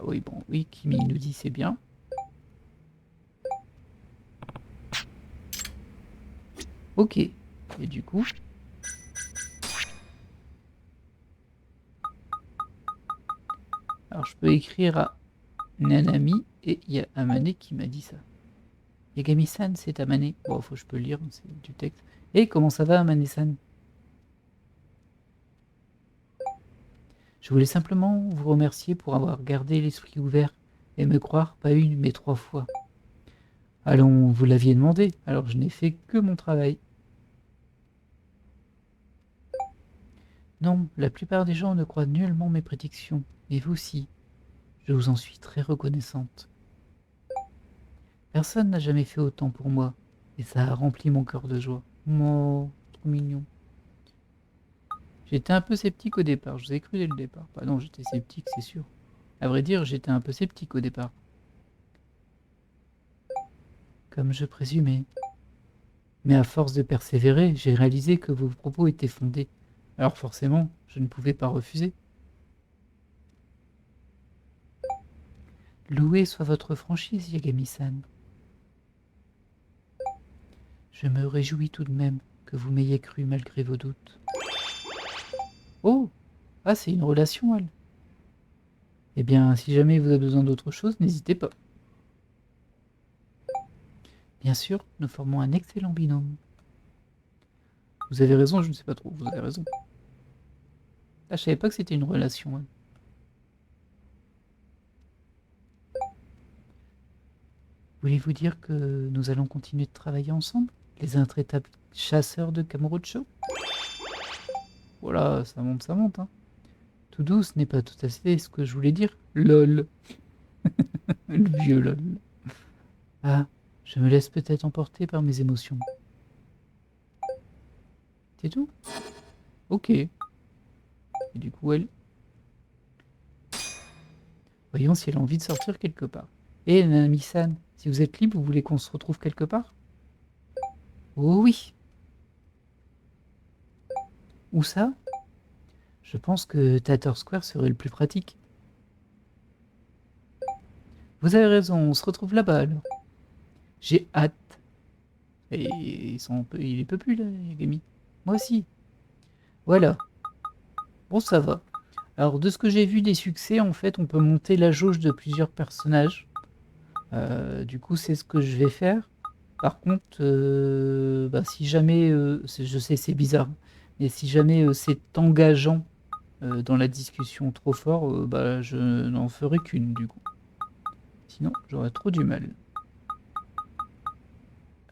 Speaker 1: Oui, bon, oui, Kimi nous dit c'est bien. Ok. Et du coup... Alors je peux écrire à Nanami et il y a Amane qui m'a dit ça. Yagami-san, c'est Amane. Bon, faut que je peux lire, c'est du texte. Et comment ça va Amane-san? Je voulais simplement vous remercier pour avoir gardé l'esprit ouvert et me croire pas une mais 3 fois. Allons, vous l'aviez demandé, alors je n'ai fait que mon travail. Non, la plupart des gens ne croient nullement mes prédictions, mais vous si. Je vous en suis très reconnaissante. Personne n'a jamais fait autant pour moi, et ça a rempli mon cœur de joie. Oh, trop mignon. J'étais un peu sceptique au départ, je vous ai cru dès le départ. Bah non, j'étais sceptique, c'est sûr. À vrai dire, j'étais un peu sceptique au départ. Comme je présumais. Mais à force de persévérer, j'ai réalisé que vos propos étaient fondés. Alors forcément, je ne pouvais pas refuser. Loué soit votre franchise, Yagami-san. Je me réjouis tout de même que vous m'ayez cru malgré vos doutes. Oh! Ah, c'est une relation, elle. Eh bien, si jamais vous avez besoin d'autre chose, n'hésitez pas. Bien sûr, nous formons un excellent binôme. Vous avez raison, je ne sais pas trop, vous avez raison. Ah, je savais pas que c'était une relation, elle. Voulez-vous dire que nous allons continuer de travailler ensemble, les intraitables chasseurs de Kamurocho? Voilà, ça monte, hein. Tout doux, ce n'est pas tout à fait ce que je voulais dire. LOL. Le vieux LOL. Ah, je me laisse peut-être emporter par mes émotions. C'est tout? Ok. Et du coup, elle... Voyons si elle a envie de sortir quelque part. Eh, Nanami-san, si vous êtes libre, vous voulez qu'on se retrouve quelque part? Oh oui. Où ça? Je pense que Tater Square serait le plus pratique. Vous avez raison, on se retrouve là-bas alors. J'ai hâte. Et il est peu plus là, Yagami. Moi aussi. Voilà. Bon, ça va. Alors, de ce que j'ai vu des succès, en fait, on peut monter la jauge de plusieurs personnages. Du coup, c'est ce que je vais faire. Par contre, si jamais... je sais, c'est bizarre. Mais si jamais c'est engageant dans la discussion trop fort, je n'en ferai qu'une, du coup. Sinon, j'aurais trop du mal.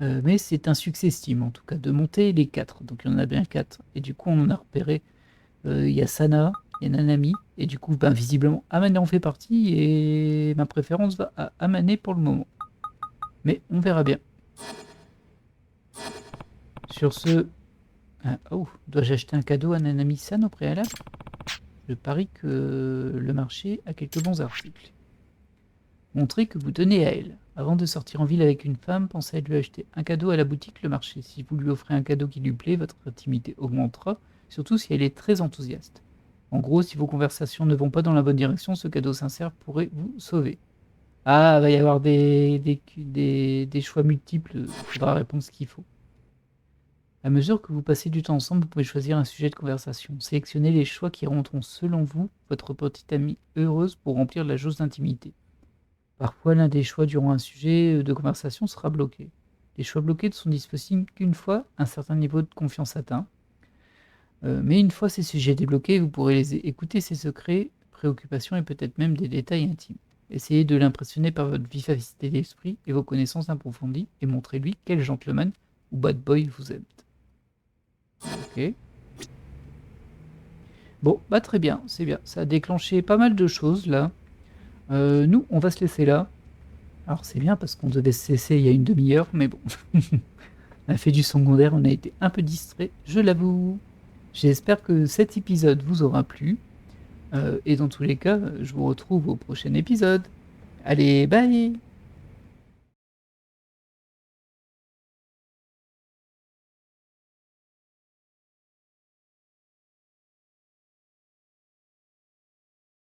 Speaker 1: Mais c'est un succès Steam, en tout cas, de monter les 4. Donc, il y en a bien 4. Et du coup, on en a repéré. Il y a Sana, il y a Nanami. Et du coup, visiblement, Amane en fait partie. Et ma préférence va à Amane pour le moment. Mais on verra bien. Sur ce... dois-je acheter un cadeau à Nanami-san au préalable? Je parie que le marché a quelques bons articles. Montrez que vous tenez à elle. Avant de sortir en ville avec une femme, pensez à lui acheter un cadeau à la boutique Le Marché. Si vous lui offrez un cadeau qui lui plaît, votre intimité augmentera, surtout si elle est très enthousiaste. En gros, si vos conversations ne vont pas dans la bonne direction, ce cadeau sincère pourrait vous sauver. Ah, il va y avoir des choix multiples, il faudra répondre ce qu'il faut. À mesure que vous passez du temps ensemble, vous pouvez choisir un sujet de conversation. Sélectionnez les choix qui rendront, selon vous, votre petite amie heureuse pour remplir la jauge d'intimité. Parfois, l'un des choix durant un sujet de conversation sera bloqué. Les choix bloqués ne sont disponibles qu'une fois un certain niveau de confiance atteint. Mais une fois ces sujets débloqués, vous pourrez écouter ses secrets, préoccupations et peut-être même des détails intimes. Essayez de l'impressionner par votre vivacité d'esprit et vos connaissances approfondies et montrez-lui quel gentleman ou bad boy vous êtes. Ok. Bon, très bien, c'est bien. Ça a déclenché pas mal de choses là. Nous, on va se laisser là. Alors c'est bien parce qu'on devait se cesser il y a une demi-heure, mais bon. On a fait du secondaire, on a été un peu distrait, je l'avoue. J'espère que cet épisode vous aura plu. Et dans tous les cas, je vous retrouve au prochain épisode. Allez, bye!